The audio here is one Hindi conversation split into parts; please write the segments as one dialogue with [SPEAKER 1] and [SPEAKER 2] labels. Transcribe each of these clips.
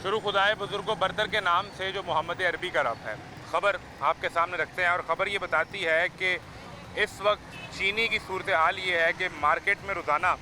[SPEAKER 1] शुरू खुदाए बुजुर्गों बरतर के नाम से जो मोहम्मद अरबी का रब है। ख़बर आपके सामने रखते हैं और ख़बर ये बताती है कि इस वक्त चीनी की सूरत हाल ये है कि मार्केट में रोज़ाना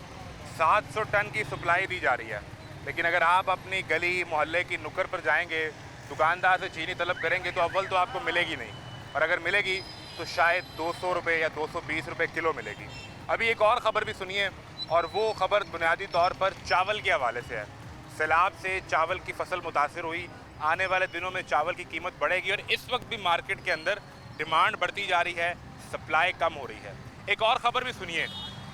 [SPEAKER 1] 700 टन की सप्लाई दी जा रही है, लेकिन अगर आप अपनी गली मोहल्ले की नुक्कड़ पर जाएंगे, दुकानदार से चीनी तलब करेंगे तो अव्वल तो आपको मिलेगी नहीं, और अगर मिलेगी तो शायद 200 रुपये या 220 रुपये किलो मिलेगी। अभी एक और ख़बर भी सुनिए, और वो ख़बर बुनियादी तौर पर चावल के हवाले से है। सैलाब से चावल की फसल मुतासिर हुई, आने वाले दिनों में चावल की कीमत बढ़ेगी और इस वक्त भी मार्केट के अंदर डिमांड बढ़ती जा रही है, सप्लाई कम हो रही है। एक और ख़बर भी सुनिए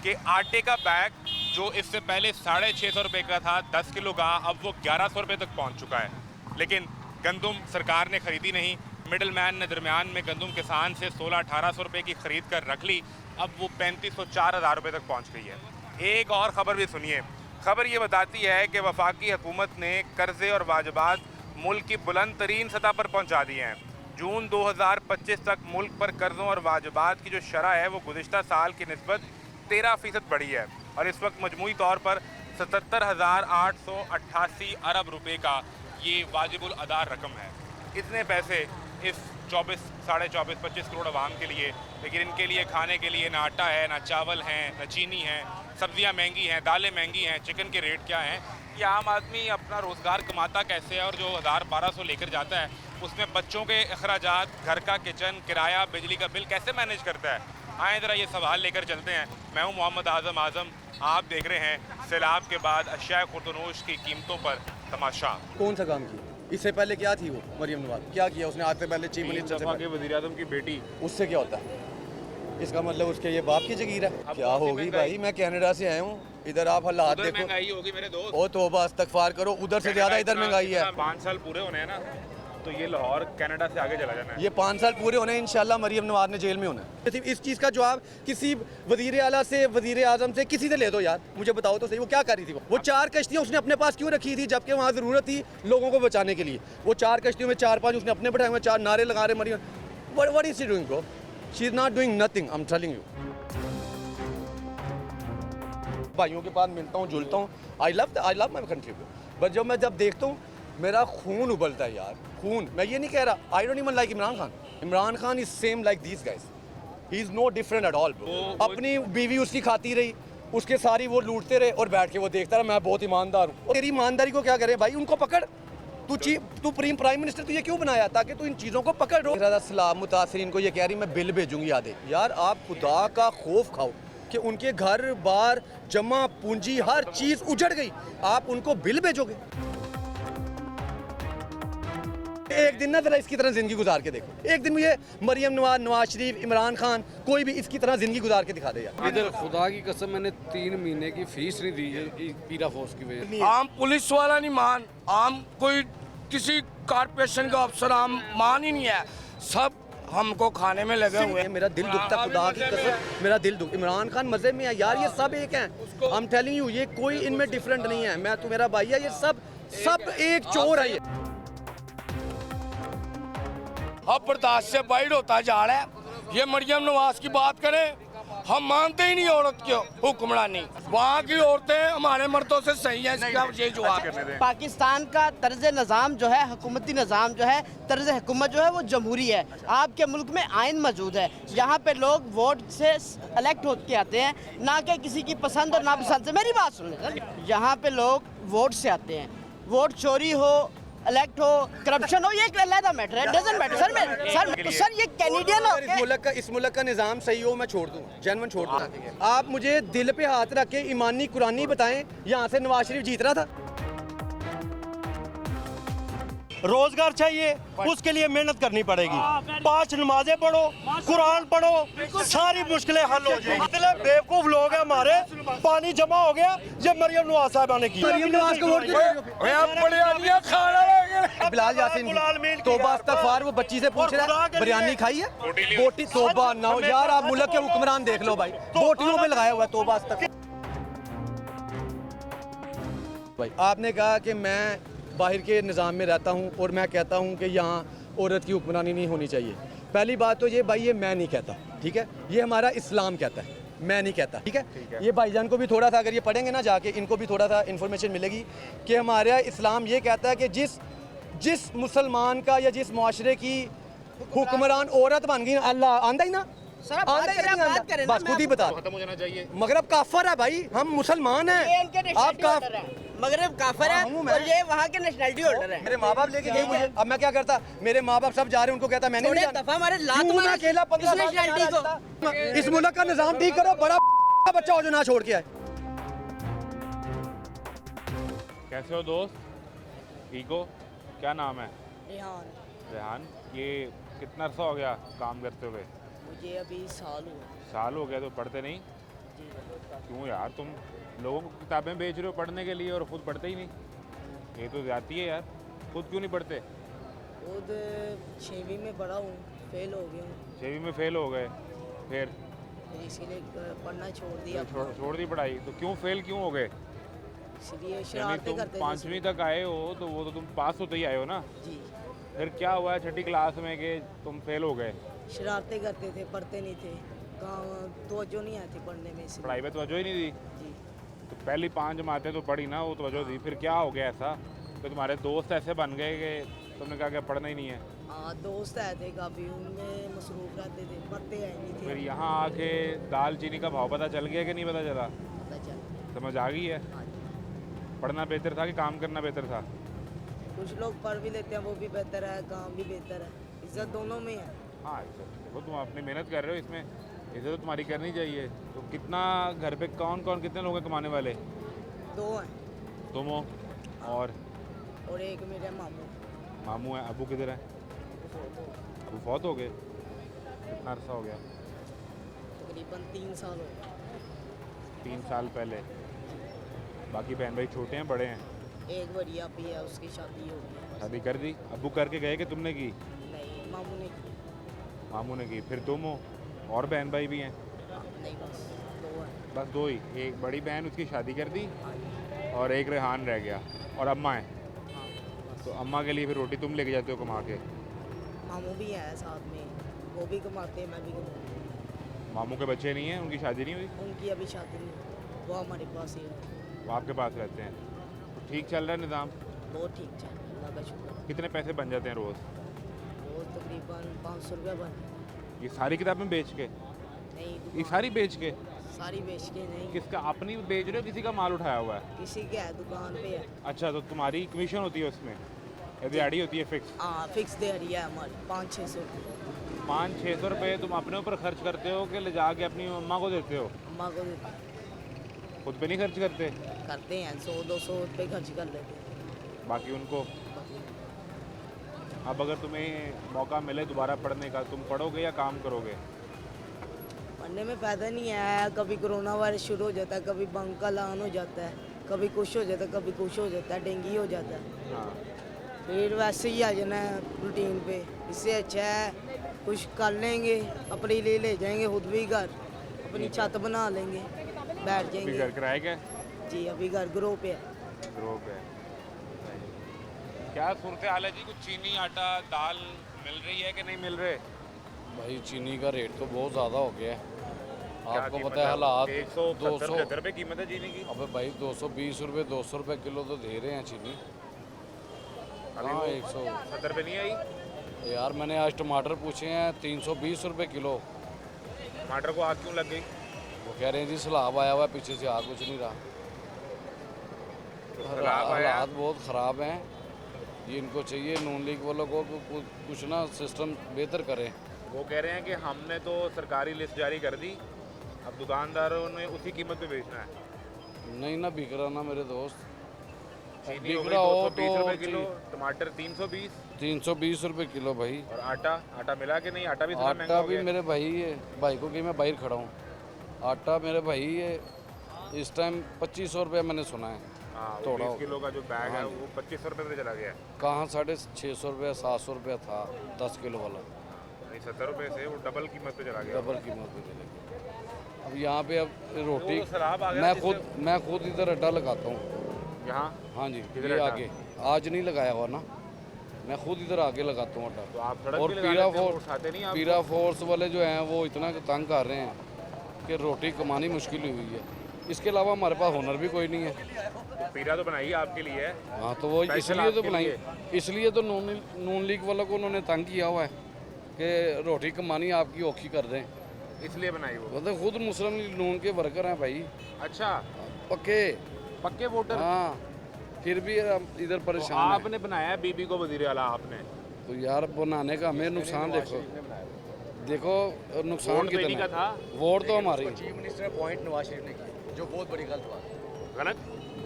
[SPEAKER 1] कि आटे का बैग जो इससे पहले 650 रुपये का था 10 किलो का, अब वो 1100 रुपये तक पहुंच चुका है, लेकिन गंदुम सरकार ने ख़रीदी नहीं। मिडल मैन ने दरमियान में गंदुम किसान से 1600-1800 रुपये की ख़रीद कर रख ली, अब वो 3500-4000 रुपये तक पहुँच गई है। एक और ख़बर भी सुनिए, खबर ये बताती है कि वफाकी हुकूमत ने कर्ज़े और वाजबात मुल्क की बुलंद तरीन सतह पर पहुँचा दिए हैं। जून 2025 तक मुल्क पर कर्ज़ों और वाजबात की जो शरह है वो गुज़िश्ता साल की निस्बत 13% बढ़ी है और इस वक्त मजमूई तौर पर 77,888 अरब रुपये का ये वाजिबुल अदा रकम है। इतने पैसे इस 24-25 करोड़ आवाम के लिए, लेकिन इनके लिए खाने के लिए ना आटा है, ना चावल हैं, ना चीनी है, सब्जियां महंगी हैं, दालें महंगी हैं, चिकन के रेट क्या हैं। ये आम आदमी अपना रोज़गार कमाता कैसे है, और जो 1000-1200 लेकर जाता है उसमें बच्चों के अखराजात, घर का किचन, किराया, बिजली का बिल कैसे मैनेज करता है। आए ज़रा ये सवाल लेकर चलते हैं। मैं हूँ मोहम्मद आज़म, आप देख रहे हैं सैलाब के बाद अशिया खुर्दनोश की कीमतों पर तमाशा।
[SPEAKER 2] कौन सा काम किया? इससे पहले क्या थी वो मरियम नवाज? क्या किया उसने? आज से पहले चीफ मिनिस्टर
[SPEAKER 1] के वज़ीर-ए-आज़म की बेटी,
[SPEAKER 2] उससे क्या होता है? इसका मतलब उसके ये बाप की जगीर है। क्या होगी भाई, मैं कनाडा से आया हूँ, इधर आप हालात देखो।
[SPEAKER 1] महंगाई होगी मेरे दोस्त।
[SPEAKER 2] ओ तोबा, इस्तगफार करो, उधर से ज़्यादा इधर महंगाई है।
[SPEAKER 1] 5 साल पूरे होने हैं ना, तो ये लाहौर कनाडा से आगे चला जाना है।
[SPEAKER 2] ये 5 साल पूरे होने हैं, इंशाल्लाह मरियम नवाज ने जेल में होना है। इस चीज़ का जवाब किसी वज़ीर आला से, वज़ीर आज़म से, किसी से ले दो यार, मुझे बताओ तो सही, वो क्या कर रही थी? वो 4 कश्तियाँ उसने अपने पास क्यों रखी थी, जबकि वहाँ ज़रूरत थी लोगों को बचाने के लिए? वो 4 कश्तियों में 4-5 उसने अपने बैठाए हुए, 4 नारे लगा रहे Maryam. What is she doing bro? She is not doing nothing, I am telling you. भाइयों के पास मिलता हूँ, जुलता हूँ, I love my country, but जब देखता हूँ मेरा खून उबलता है यार, खून। मैं ये नहीं कह रहा, I don't even like Imran Khan is same like these guys, he is no different at all bro. अपनी बीवी उसकी खाती रही, उसके सारी वो लूटते रहे और बैठ के वो देखता रहा मैं बहुत ईमानदार हूँ। तेरी ईमानदारी को क्या करे भाई, उनको पकड़। तू प्राइम मिनिस्टर तुझे क्यों बनाया? ताकि तू इन चीज़ों को पकड़। सलाम मुतासरीन को ये कह रही मैं बिल भेजूंगी आधे। यार आप खुदा का खौफ खाओ कि उनके घर बार जमा पूंजी हर चीज़ उजड़ गई, आप उनको बिल भेजोगे? एक दिन ना जरा इसकी तरह जिंदगी गुजार के देखो, एक दिन मुझे मरियम नवाज, नवाज शरीफ, इमरान खान, कोई भी इसकी तरह जिंदगी गुजार के दिखा दे यार।
[SPEAKER 3] इधर खुदा की कसम मैंने 3 महीने की फीस नहीं दी है पीरा फोर्स की वजह से।
[SPEAKER 4] आम पुलिस वाला नहीं मान, आम कोई किसी कारपोरेशन का अफसर आम मान ही नहीं है, सब हमको खाने में लगे हुए हैं।
[SPEAKER 2] मेरा दिल दुखता, खुदा की कसम मेरा दिल दुख। इमरान खान मजे में है यार, ये सब एक हैं, आई एम टेलिंग यू, ये कोई इनमें डिफरेंट नहीं है। मैं तो मेरा भाई है, ये सब एक चोर है। ये
[SPEAKER 4] अब बर्दाश्त से बाहर होता जा रहा है। ये मरियम नवाज की बात करें, हम मानते ही नहीं औरत की हुक्मरानी। वहाँ की औरतें हमारे मर्दों से सही है, इसका ये जवाब।
[SPEAKER 5] पाकिस्तान का तर्ज निज़ाम जो है, हुकूमती निज़ाम जो है, तर्ज हुकूमत जो है वो जमहूरी है। आपके मुल्क में आइन मौजूद है, यहाँ पे लोग वोट से इलेक्ट होके आते हैं, ना कि किसी की पसंद और नापसंद से। मेरी बात सुन लें, यहाँ पे लोग वोट से आते हैं, वोट चोरी हो, इलेक्ट हो, करप्शन हो, ये एक अलग मैटर है, डजंट मैटर। सर ये कैनेडियन
[SPEAKER 2] इस मुल्क का निज़ाम सही हो, मैं छोड़ दूँ, जेन्युइन छोड़ दूँ। आप मुझे दिल पे हाथ रख के ईमानी कुरानी बताएं, यहाँ से नवाज शरीफ जीत रहा था।
[SPEAKER 6] रोजगार चाहिए, उसके लिए मेहनत करनी पड़ेगी। 5 नमाजें पढ़ो, कुरान पढ़ो, सारी मुश्किलें हल हो जाएंगी। इतने बेवकूफ लोग हैं हमारे, पानी जमा हो गया जब मरियम नवाज साहबा ने किया।
[SPEAKER 2] मरियम नवाज को वोट बिलाल यासीन, तौबा इस्तगफार, वो बच्ची से पूछ रहा है बिरयानी खाई है, बोटी, तौबा ना हो यार, आप मुल्क के हुक्मरान देख लो भाई, बोटियों में लगाया हुआ है, तौबा इस्तगफार। भाई आपने कहा कि मैं बाहर के निज़ाम में रहता हूँ और मैं कहता हूँ कि यहाँ औरत की हुक्मरानी नहीं होनी चाहिए। पहली बात तो ये भाई, ये मैं नहीं कहता, ठीक है, ये हमारा इस्लाम कहता है, मैं नहीं कहता, ठीक है। ये भाईजान को भी थोड़ा सा, अगर ये पढ़ेंगे ना जाके, इनको भी थोड़ा सा इन्फॉर्मेशन मिलेगी कि हमारा इस्लाम ये कहता है कि जिस मुसलमान का या जिस मुआशरे की हुक्मरान औरत बन गई, अल्लाह आंदा ही ना,
[SPEAKER 5] सर आप बात करें, आप बात करें ना,
[SPEAKER 2] बस खुद ही बता।
[SPEAKER 1] खत्म हो जाना चाहिए।
[SPEAKER 2] मगरब काफर है भाई, हम मुसलमान
[SPEAKER 5] ये
[SPEAKER 2] हैं।
[SPEAKER 5] इनके
[SPEAKER 2] आप
[SPEAKER 5] नेशनलिटी
[SPEAKER 2] का
[SPEAKER 5] होल्डर है, मगरब काफर है
[SPEAKER 2] हूँ मैं।
[SPEAKER 5] और ये वहाँ के नेशनलिटी होल्डर है।
[SPEAKER 2] मेरे माँ बाप लेके गए मुझे, अब मैं क्या करता, मेरे माँ बाप सब जा रहे हैं, उनको कहता मैंने
[SPEAKER 5] थोड़े
[SPEAKER 2] नहीं जाना।
[SPEAKER 5] दफा हमारे लात
[SPEAKER 2] क्यों मैं
[SPEAKER 5] मारे
[SPEAKER 2] अकेला 15
[SPEAKER 5] इस
[SPEAKER 2] साल का
[SPEAKER 5] नेशनलिटी को।
[SPEAKER 2] रास्ता? इस मुल्क का निजाम ठीक करो, बड़ा बच्चा हो जो ना छोड़ के आए।
[SPEAKER 1] कैसे हो दोस्त? ठीक हो? क्या नाम है?
[SPEAKER 7] रेहान,
[SPEAKER 1] रेहान। ये कितना अर्सा हो गया काम करते हुए?
[SPEAKER 7] मुझे अभी साल हुआ।
[SPEAKER 1] साल हो गया। तो पढ़ते नहीं?
[SPEAKER 7] जी
[SPEAKER 1] क्यों यार, तुम लोगों को किताबें बेच रहे हो पढ़ने के लिए और खुद पढ़ते ही नहीं। ये तो जाती है यार, खुद क्यों नहीं पढ़ते?
[SPEAKER 7] खुद 6वीं में पढ़ा हूँ, फेल हो गया हूँ,
[SPEAKER 1] 6वीं में फेल हो गए, फिर
[SPEAKER 7] फिर इसीलिए पढ़ना छोड़ दिया।
[SPEAKER 1] छोड़ दी पढ़ाई। तो क्यों फेल क्यों हो गए?
[SPEAKER 7] इसलिए
[SPEAKER 1] यानी
[SPEAKER 7] शरारतें
[SPEAKER 1] तुम
[SPEAKER 7] करते थे।
[SPEAKER 1] 5वीं तक आए हो तो वो तो तुम पास होते ही आए हो ना।
[SPEAKER 7] जी,
[SPEAKER 1] फिर क्या हुआ 6ठी क्लास में कि तुम फेल हो गए?
[SPEAKER 7] शरारतें करते थे, पढ़ते नहीं थे, गाँव तवज्जो नहीं आती पढ़ने में, इसलिए।
[SPEAKER 1] पढ़ाई पे तवज्जो ही नहीं दी।
[SPEAKER 7] जी,
[SPEAKER 1] तो पहली 5 जमातें तो पढ़ी ना, वो तवज्जो दी। फिर क्या हो गया ऐसा कि तुम्हारे दोस्त ऐसे बन गए कि तुमने कहा कि पढ़ना ही नहीं है?
[SPEAKER 7] हाँ दोस्त आए थे काफ़ी, उनमें मसरूफ रहते थे, पढ़ते आए नहीं
[SPEAKER 1] फिर
[SPEAKER 7] थे।
[SPEAKER 1] यहाँ आके दाल चीनी का भाव पता चल गया कि नहीं पता चला?
[SPEAKER 7] पता चला।
[SPEAKER 1] समझ आ गई है?
[SPEAKER 7] हाँ जी,
[SPEAKER 1] पढ़ना बेहतर था कि काम करना बेहतर था?
[SPEAKER 7] कुछ लोग पढ़ भी लेते हैं, वो भी बेहतर है, काम भी बेहतर है, इज्जत दोनों में है।
[SPEAKER 1] हाँ, देखो तुम अपनी मेहनत कर रहे हो, इसमें इसे तो तुम्हारी करनी चाहिए। तो कितना घर पे कौन कौन कितने लोग हैं कमाने वाले?
[SPEAKER 7] 2 हैं
[SPEAKER 1] तुम हो और
[SPEAKER 7] और एक मेरे मामू।
[SPEAKER 1] मामू है। अबू किधर है? अबू फौत हो गए। कितना अर्सा हो गया?
[SPEAKER 7] तकरीबन 3 साल हो गए।
[SPEAKER 1] 3 साल पहले। बाकी बहन भाई छोटे हैं बड़े हैं?
[SPEAKER 7] एक बढ़िया भी है, उसकी शादी हो गई।
[SPEAKER 1] शादी कर दी? अबू करके गए कि तुमने की?
[SPEAKER 7] नहीं, मामू ने की।
[SPEAKER 1] मामू ने की। फिर तुम हो और बहन भाई भी हैं?
[SPEAKER 7] नहीं, बस 2 है।
[SPEAKER 1] बस 2 ही। एक बड़ी बहन, उसकी शादी कर दी
[SPEAKER 7] हाँ जी,
[SPEAKER 1] और एक रेहान रह गया और अम्मा है।
[SPEAKER 7] हाँ बस।
[SPEAKER 1] तो अम्मा के लिए फिर रोटी तुम लेके जाते हो कमा के?
[SPEAKER 7] मामू भी है साथ में, वो भी कमाते हैं, मैं भी कमाती हूँ।
[SPEAKER 1] मामू के बच्चे नहीं हैं? उनकी शादी नहीं हुई?
[SPEAKER 7] उनकी अभी शादी नहीं हुई, वो हमारे पास ही है।
[SPEAKER 1] वो आपके पास रहते हैं? तो ठीक चल रहा है निज़ाम?
[SPEAKER 7] बहुत ठीक चल रहा है, अल्लाह का शुक्र है।
[SPEAKER 1] कितने पैसे बन जाते हैं रोज़?
[SPEAKER 7] रोज़ तकरीबन 500 रुपये बन।
[SPEAKER 1] ये सारी किताबें बेच के?
[SPEAKER 7] नहीं,
[SPEAKER 1] ये
[SPEAKER 7] दुकान
[SPEAKER 1] सारी बेच के?
[SPEAKER 7] सारी बेच के नहीं,
[SPEAKER 1] किसका अपनी बेच रहे हो, किसी का माल उठाया हुआ है?
[SPEAKER 7] किसी के है, दुकान पे है।
[SPEAKER 1] अच्छा, तो तुम्हारी कमीशन होती है उसमें या दिहाड़ी होती है फिक्स?
[SPEAKER 7] हाँ, फिक्स दिहाड़ी है हमारी 500-600 रुपये।
[SPEAKER 1] 500-600 रुपये तुम अपने ऊपर खर्च करते हो कि ले जाके अपनी अम्मा को देते हो?
[SPEAKER 7] अम्मा को देते हैं।
[SPEAKER 1] खुद पे नहीं खर्च करते?
[SPEAKER 7] करते हैं 100-200 रुपये खर्च कर लेते हैं।
[SPEAKER 1] बाकी उनको? अब अगर तुम्हें मौका मिले दोबारा पढ़ने का, तुम पढ़ोगे या काम करोगे?
[SPEAKER 7] पढ़ने में फ़ायदा नहीं है, कभी कोरोना वायरस शुरू हो जाता है, कभी बंक का ऐलान हो जाता है, कभी कुछ हो जाता है, कभी कुछ हो जाता है, डेंगू हो जाता है,
[SPEAKER 1] हाँ।
[SPEAKER 7] फिर वैसे ही आ जाना है रूटीन पे। इससे अच्छा है कुछ कर लेंगे, अपने लिए ले जाएंगे खुद भी घर, अपनी छत बना लेंगे, बैठ
[SPEAKER 1] अभी
[SPEAKER 7] जाएंगे।
[SPEAKER 1] घर किराए क्या?
[SPEAKER 7] जी, अभी घर ग्रो पे है।
[SPEAKER 1] ग्रुप है। क्या सूरत हाल है जी? कुछ चीनी, आटा, दाल मिल रही है कि नहीं मिल रहे?
[SPEAKER 3] भाई चीनी का रेट तो बहुत ज़्यादा हो गया है,
[SPEAKER 1] क्या
[SPEAKER 3] आपको
[SPEAKER 1] कीमत
[SPEAKER 3] पता है हालात।
[SPEAKER 1] 170-170 रुपये कीमत है चीनी की।
[SPEAKER 3] अबे भाई 220 रुपये 200 रुपये किलो तो दे रहे हैं चीनी।
[SPEAKER 1] अभी
[SPEAKER 3] हाँ,
[SPEAKER 1] वो
[SPEAKER 3] 170
[SPEAKER 1] रुपये नहीं आई?
[SPEAKER 3] यार मैंने आज टमाटर पूछे हैं 320 रुपये किलो।
[SPEAKER 1] टमाटर को आग क्यों लग गई?
[SPEAKER 3] वो कह रहे हैं जी सैलाब आया हुआ है, पीछे से आग कुछ नहीं रहा।
[SPEAKER 1] तो सैलाब आया।
[SPEAKER 3] हालात बहुत ख़राब हैं, ये इनको चाहिए नून लीग वालों को कुछ ना सिस्टम बेहतर करें।
[SPEAKER 1] वो कह रहे हैं कि हमने तो सरकारी लिस्ट जारी कर दी, अब दुकानदारों ने उसी कीमत पे बेचना है।
[SPEAKER 3] नहीं ना बिक रहा ना मेरे दोस्त,
[SPEAKER 1] चीनी हो
[SPEAKER 3] बिक
[SPEAKER 1] गई
[SPEAKER 3] रहा हो
[SPEAKER 1] 220
[SPEAKER 3] तो
[SPEAKER 1] रुपये किलो, टमाटर 320
[SPEAKER 3] 320 रुपये किलो भाई।
[SPEAKER 1] और आटा मिला कि नहीं? आटा भी थोड़ा महंगा
[SPEAKER 3] आटा
[SPEAKER 1] हो
[SPEAKER 3] भी
[SPEAKER 1] गया।
[SPEAKER 3] मेरे भाई है, भाई को कि मैं बाहर खड़ा हूँ, आटा मेरे भाई है इस टाइम 2500 रुपये मैंने सुना है।
[SPEAKER 1] हाँ, वो
[SPEAKER 3] थोड़ा
[SPEAKER 1] 20 किलो का जो बैग है वो 2500 रुपये पे चला गया है।
[SPEAKER 3] कहाँ 650 रुपये 700 रुपये था 10 किलो वाला,
[SPEAKER 1] नहीं 70 रुपये से वो डबल कीमत पे चला गया।
[SPEAKER 3] डबल कीमत पे चलेगी। अब यहाँ पे अब रोटी
[SPEAKER 1] वो तो सैलाब आ गया
[SPEAKER 3] मैं
[SPEAKER 1] जिससे-
[SPEAKER 3] खुद इधर अड्डा लगाता हूँ,
[SPEAKER 1] यहाँ
[SPEAKER 3] हाँ जी,
[SPEAKER 1] किधर
[SPEAKER 3] ये
[SPEAKER 1] अड्डा?
[SPEAKER 3] आगे आज नहीं लगाया हुआ ना, मैं खुद इधर आगे लगाता हूँ
[SPEAKER 1] तो
[SPEAKER 3] अड्डा।
[SPEAKER 1] आप सड़क
[SPEAKER 3] और
[SPEAKER 1] पे लगा
[SPEAKER 3] पीरा
[SPEAKER 1] लेते हैं, वो
[SPEAKER 3] फोर्स
[SPEAKER 1] उठाते नहीं आप?
[SPEAKER 3] पीरा फोर्स वाले जो हैं वो इतना तंग कर रहे हैं कि रोटी कमानी मुश्किल हुई है। इसके अलावा हमारे पास हुनर भी कोई नहीं है।
[SPEAKER 1] पीरा तो बनाई आपके लिए है।
[SPEAKER 3] हाँ तो वो
[SPEAKER 1] स्पेशल
[SPEAKER 3] इसलिए तो
[SPEAKER 1] आपके
[SPEAKER 3] बनाई,
[SPEAKER 1] लिए।
[SPEAKER 3] इसलिए तो नून लीग वालों को उन्होंने तंग किया हुआ है कि रोटी कमानी आपकी औखी कर दें।
[SPEAKER 1] इसलिए बनाई वो।
[SPEAKER 3] वो तो खुद मुस्लिम लीग नून के वर्कर हैं भाई,
[SPEAKER 1] अच्छा,
[SPEAKER 3] पक्के।
[SPEAKER 1] पक्के वोटर।
[SPEAKER 3] हाँ, फिर भी हम इधर
[SPEAKER 1] तो
[SPEAKER 3] परेशान हैं।
[SPEAKER 1] आपने बनाया बीबी को वजीर आला आपने।
[SPEAKER 3] तो यार बनाने का हमें नुकसान देखो, देखो नुकसान
[SPEAKER 1] वोट तो इन्हीं
[SPEAKER 3] कितना
[SPEAKER 1] का था।
[SPEAKER 3] है। वोट तो हमारी।
[SPEAKER 2] Chief minister point Nawaz Sharif ने किया, जो बहुत बड़ी गलत बात है।
[SPEAKER 1] गलत।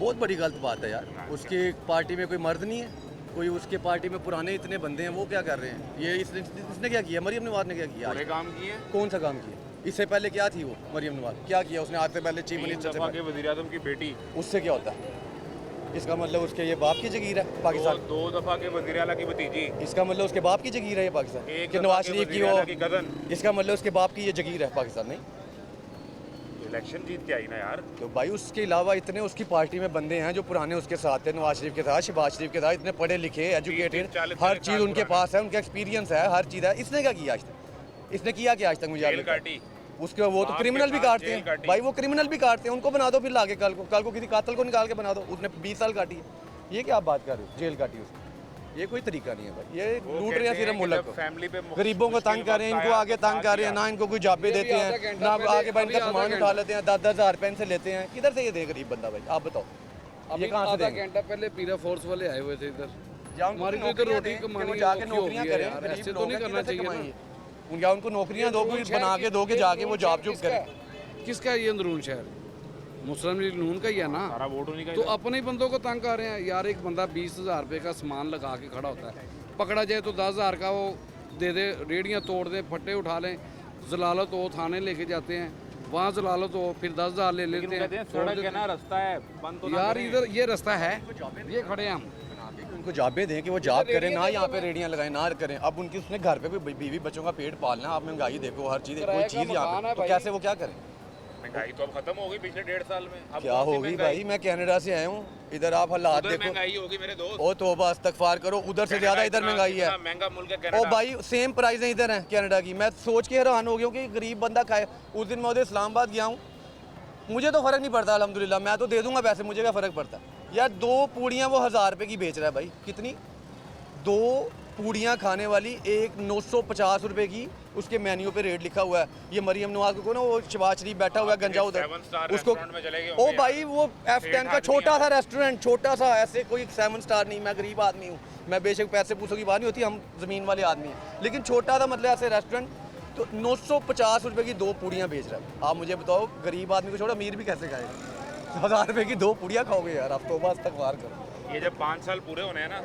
[SPEAKER 2] बहुत बड़ी गलत बात है यार। उसकी पार्टी में कोई मर्द नहीं है, कोई उसके पार्टी में पुराने इतने बंदे हैं, वो क्या कर रहे हैं? ये इसने क्या किया? मरियम नवाज ने क्या किया?
[SPEAKER 1] बड़े काम किए।
[SPEAKER 2] कौन सा काम किया? इससे पहले क्या थी वो मरियम नवाज? क्या किया उसने आज से पहले चीफ
[SPEAKER 1] 3
[SPEAKER 2] मिनिस्टर से
[SPEAKER 1] दफा
[SPEAKER 2] पहले?
[SPEAKER 1] के वजीर आजम की बेटी।
[SPEAKER 2] उससे क्या होता है? इसका मतलब उसके ये बाप की जगीर है पाकिस्तान।
[SPEAKER 1] 2 दफा के वजीर आला की भतीजी।
[SPEAKER 2] इसका मतलब उसके बाप की जगीर है ये पाकिस्तान,
[SPEAKER 1] एक
[SPEAKER 2] कि
[SPEAKER 1] दफा
[SPEAKER 2] नवाज
[SPEAKER 1] के
[SPEAKER 2] शरीफ की
[SPEAKER 1] वजीर आला
[SPEAKER 2] वो,
[SPEAKER 1] की कजन।
[SPEAKER 2] इसका मतलब उसके बाप की ये जगीर है पाकिस्तान। नहीं
[SPEAKER 1] इलेक्शन जीत के आई ना यार।
[SPEAKER 2] तो भाई उसके अलावा इतने उसकी पार्टी में बंदे हैं जो पुराने उसके साथ थे, नवाज शरीफ के साथ, शहबाज शरीफ के साथ, इतने पढ़े लिखे, एजुकेटेड,
[SPEAKER 1] 40
[SPEAKER 2] हर
[SPEAKER 1] साल
[SPEAKER 2] चीज़ उनके
[SPEAKER 1] पुराने।
[SPEAKER 2] पास है, उनका एक्सपीरियंस है, हर चीज़ है। इसने क्या किया आज तक? इसने किया क्या आज तक? मुझे याद
[SPEAKER 1] जेल
[SPEAKER 2] नहीं।
[SPEAKER 1] काटी।
[SPEAKER 2] उसके वो तो
[SPEAKER 1] बाप
[SPEAKER 2] क्रिमिनल
[SPEAKER 1] के
[SPEAKER 2] भी
[SPEAKER 1] साथ
[SPEAKER 2] काटते
[SPEAKER 1] जेल
[SPEAKER 2] हैं
[SPEAKER 1] काटी।
[SPEAKER 2] भाई, वो क्रिमिनल भी काटते हैं, उनको बना दो फिर लाके कल को किसी कातल को निकाल के बना दो। उसने 20 साल काटी है, ये क्या आप बात कर रहे हो? जेल काटी उसने, ये कोई तरीका नहीं है भाई। ये
[SPEAKER 1] वो
[SPEAKER 2] लूट
[SPEAKER 1] कहते
[SPEAKER 2] रहे हैं
[SPEAKER 1] हैं
[SPEAKER 2] सिर्फ
[SPEAKER 1] कि
[SPEAKER 2] मुल्क
[SPEAKER 1] जब
[SPEAKER 2] को,
[SPEAKER 1] फैमिली पे
[SPEAKER 2] गरीबों को तंग कर रहे हैं, इनको आगे तंग कर रहे हैं, ना इनको कोई जाबे देते हैं, ना आगे भाई इनका सामान उठा लेते हैं, 10-10 हज़ार रुपये इनसे लेते हैं। किधर से ये दे गरीब बंदा भाई? आप बताओ,
[SPEAKER 3] अभी
[SPEAKER 2] ये कहाँ से
[SPEAKER 3] आधा
[SPEAKER 2] देंगे?
[SPEAKER 3] घंटा पहले पीरा फोर्स वाले आए हुए थे इधर।
[SPEAKER 2] या उनको
[SPEAKER 3] हमारी
[SPEAKER 2] कोई
[SPEAKER 3] तो इधर
[SPEAKER 2] नौकरियां
[SPEAKER 3] रोटी
[SPEAKER 2] दें, कि
[SPEAKER 3] कमानी
[SPEAKER 2] वो जाके
[SPEAKER 3] औखी हो
[SPEAKER 2] नौकरियां
[SPEAKER 3] गई है
[SPEAKER 2] करें,
[SPEAKER 3] यार,
[SPEAKER 2] गरीब
[SPEAKER 3] ऐसे तो
[SPEAKER 2] लोग
[SPEAKER 3] नहीं
[SPEAKER 2] हैं,
[SPEAKER 3] करना
[SPEAKER 2] किधर से
[SPEAKER 3] चाहिए
[SPEAKER 2] कमाएंगे?
[SPEAKER 3] ना।
[SPEAKER 2] उनका उनको नौकरियां दो, कोई बना के दो, कि जाके वो जॉब जुब करें।
[SPEAKER 3] किसका है ये अंदरून शहर? मुस्लिम लीग नून का ही है ना।
[SPEAKER 1] सारा वोट उन्हीं का
[SPEAKER 3] तो अपने ही बंदों को तंग कर रहे हैं यार। एक बंदा 20,000 रुपये का सामान लगा के खड़ा होता है, पकड़ा जाए तो 10,000 का वो दे दे, रेडियाँ तोड़ दें, फट्टे उठा लें, जलालत हो थाने लेके जाते हैं, वहाँ जलालत हो फिर 10,000 ले लेते
[SPEAKER 1] कहते हैं
[SPEAKER 3] हैं, छोड़
[SPEAKER 1] सड़क
[SPEAKER 3] देते
[SPEAKER 1] है ना, रास्ता है, बंद तो
[SPEAKER 3] हैं।
[SPEAKER 1] ना
[SPEAKER 3] यार
[SPEAKER 1] करें।
[SPEAKER 3] इधर ये रास्ता है, ये खड़े हैं हम।
[SPEAKER 2] उनको जॉबें दें कि वो जॉब करें, ना यहाँ पे रेडियां लगाएं, ना करें। अब उनकी उसने घर पे भी बीवी बच्चों का पेट पालना है। आप महंगाई देखो, हर चीज़, कोई
[SPEAKER 3] किराए का
[SPEAKER 2] चीज़ यहाँ
[SPEAKER 3] मकान
[SPEAKER 2] पे
[SPEAKER 3] है
[SPEAKER 2] तो
[SPEAKER 3] भाई।
[SPEAKER 2] कैसे वो क्या करें?
[SPEAKER 1] महंगाई तो अब खत्म हो गई पिछले 1.5 साल में। अब
[SPEAKER 2] क्या
[SPEAKER 1] कौन सी
[SPEAKER 2] होगी
[SPEAKER 1] महंगाई?
[SPEAKER 2] भाई? मैं कनाडा से आया हूँ, इधर आप हालात
[SPEAKER 1] उधर
[SPEAKER 2] देखो।
[SPEAKER 1] महंगाई होगी मेरे दोस्त।
[SPEAKER 2] ओ तौबा, इस्तगफार करो, उधर से ज़्यादा इधर महंगाई है।
[SPEAKER 1] इतना महंगा मुल्क है
[SPEAKER 2] ओ
[SPEAKER 1] कनाडा।
[SPEAKER 2] भाई सेम प्राइस है इधर हैं कनाडा की। मैं सोच के हैरान हो गया हूँ कि गरीब बंदा खाए। उस दिन मैं उधर इस्लामाबाद गया हूँ, मुझे तो फ़र्क नहीं पड़ता अल्हम्दुलिल्लाह, मैं तो दे दूंगा पैसे, मुझे क्या फ़र्क पड़ता है यार? 2 पूड़ियाँ वो 1000 रुपये की बेच रहा है भाई। कितनी? 2 पूड़ियाँ खाने वाली, एक 950 रुपये की, उसके मेन्यू पे रेट लिखा हुआ है। ये मरियम नवाज को ना, वो शहबाज शरीफ बैठा हुआ है गंजा उधर,
[SPEAKER 1] 7 स्टार
[SPEAKER 2] उसको
[SPEAKER 1] रेस्टोरेंट में चले गए
[SPEAKER 2] ओ
[SPEAKER 1] होंगे
[SPEAKER 2] भाई वो F10 का
[SPEAKER 1] आदमी
[SPEAKER 2] छोटा
[SPEAKER 1] है।
[SPEAKER 2] सा रेस्टोरेंट, छोटा सा, ऐसे कोई 7 स्टार नहीं। मैं गरीब आदमी हूँ, मैं बेशक पैसे पूछों की बात नहीं होती, हम ज़मीन वाले आदमी हैं, लेकिन छोटा सा मतलब ऐसे रेस्टोरेंट। तो 950 रुपये की 2 पूड़ियाँ बेच रहा है। आप मुझे बताओ, गरीब आदमी को छोड़ो, अमीर भी कैसे खाएगा? 1000 रुपये की 2 पूड़ियाँ खाओगे यार आप? तो बस तकवार करो।
[SPEAKER 1] ये जब 5 साल पूरे होने हैं ना,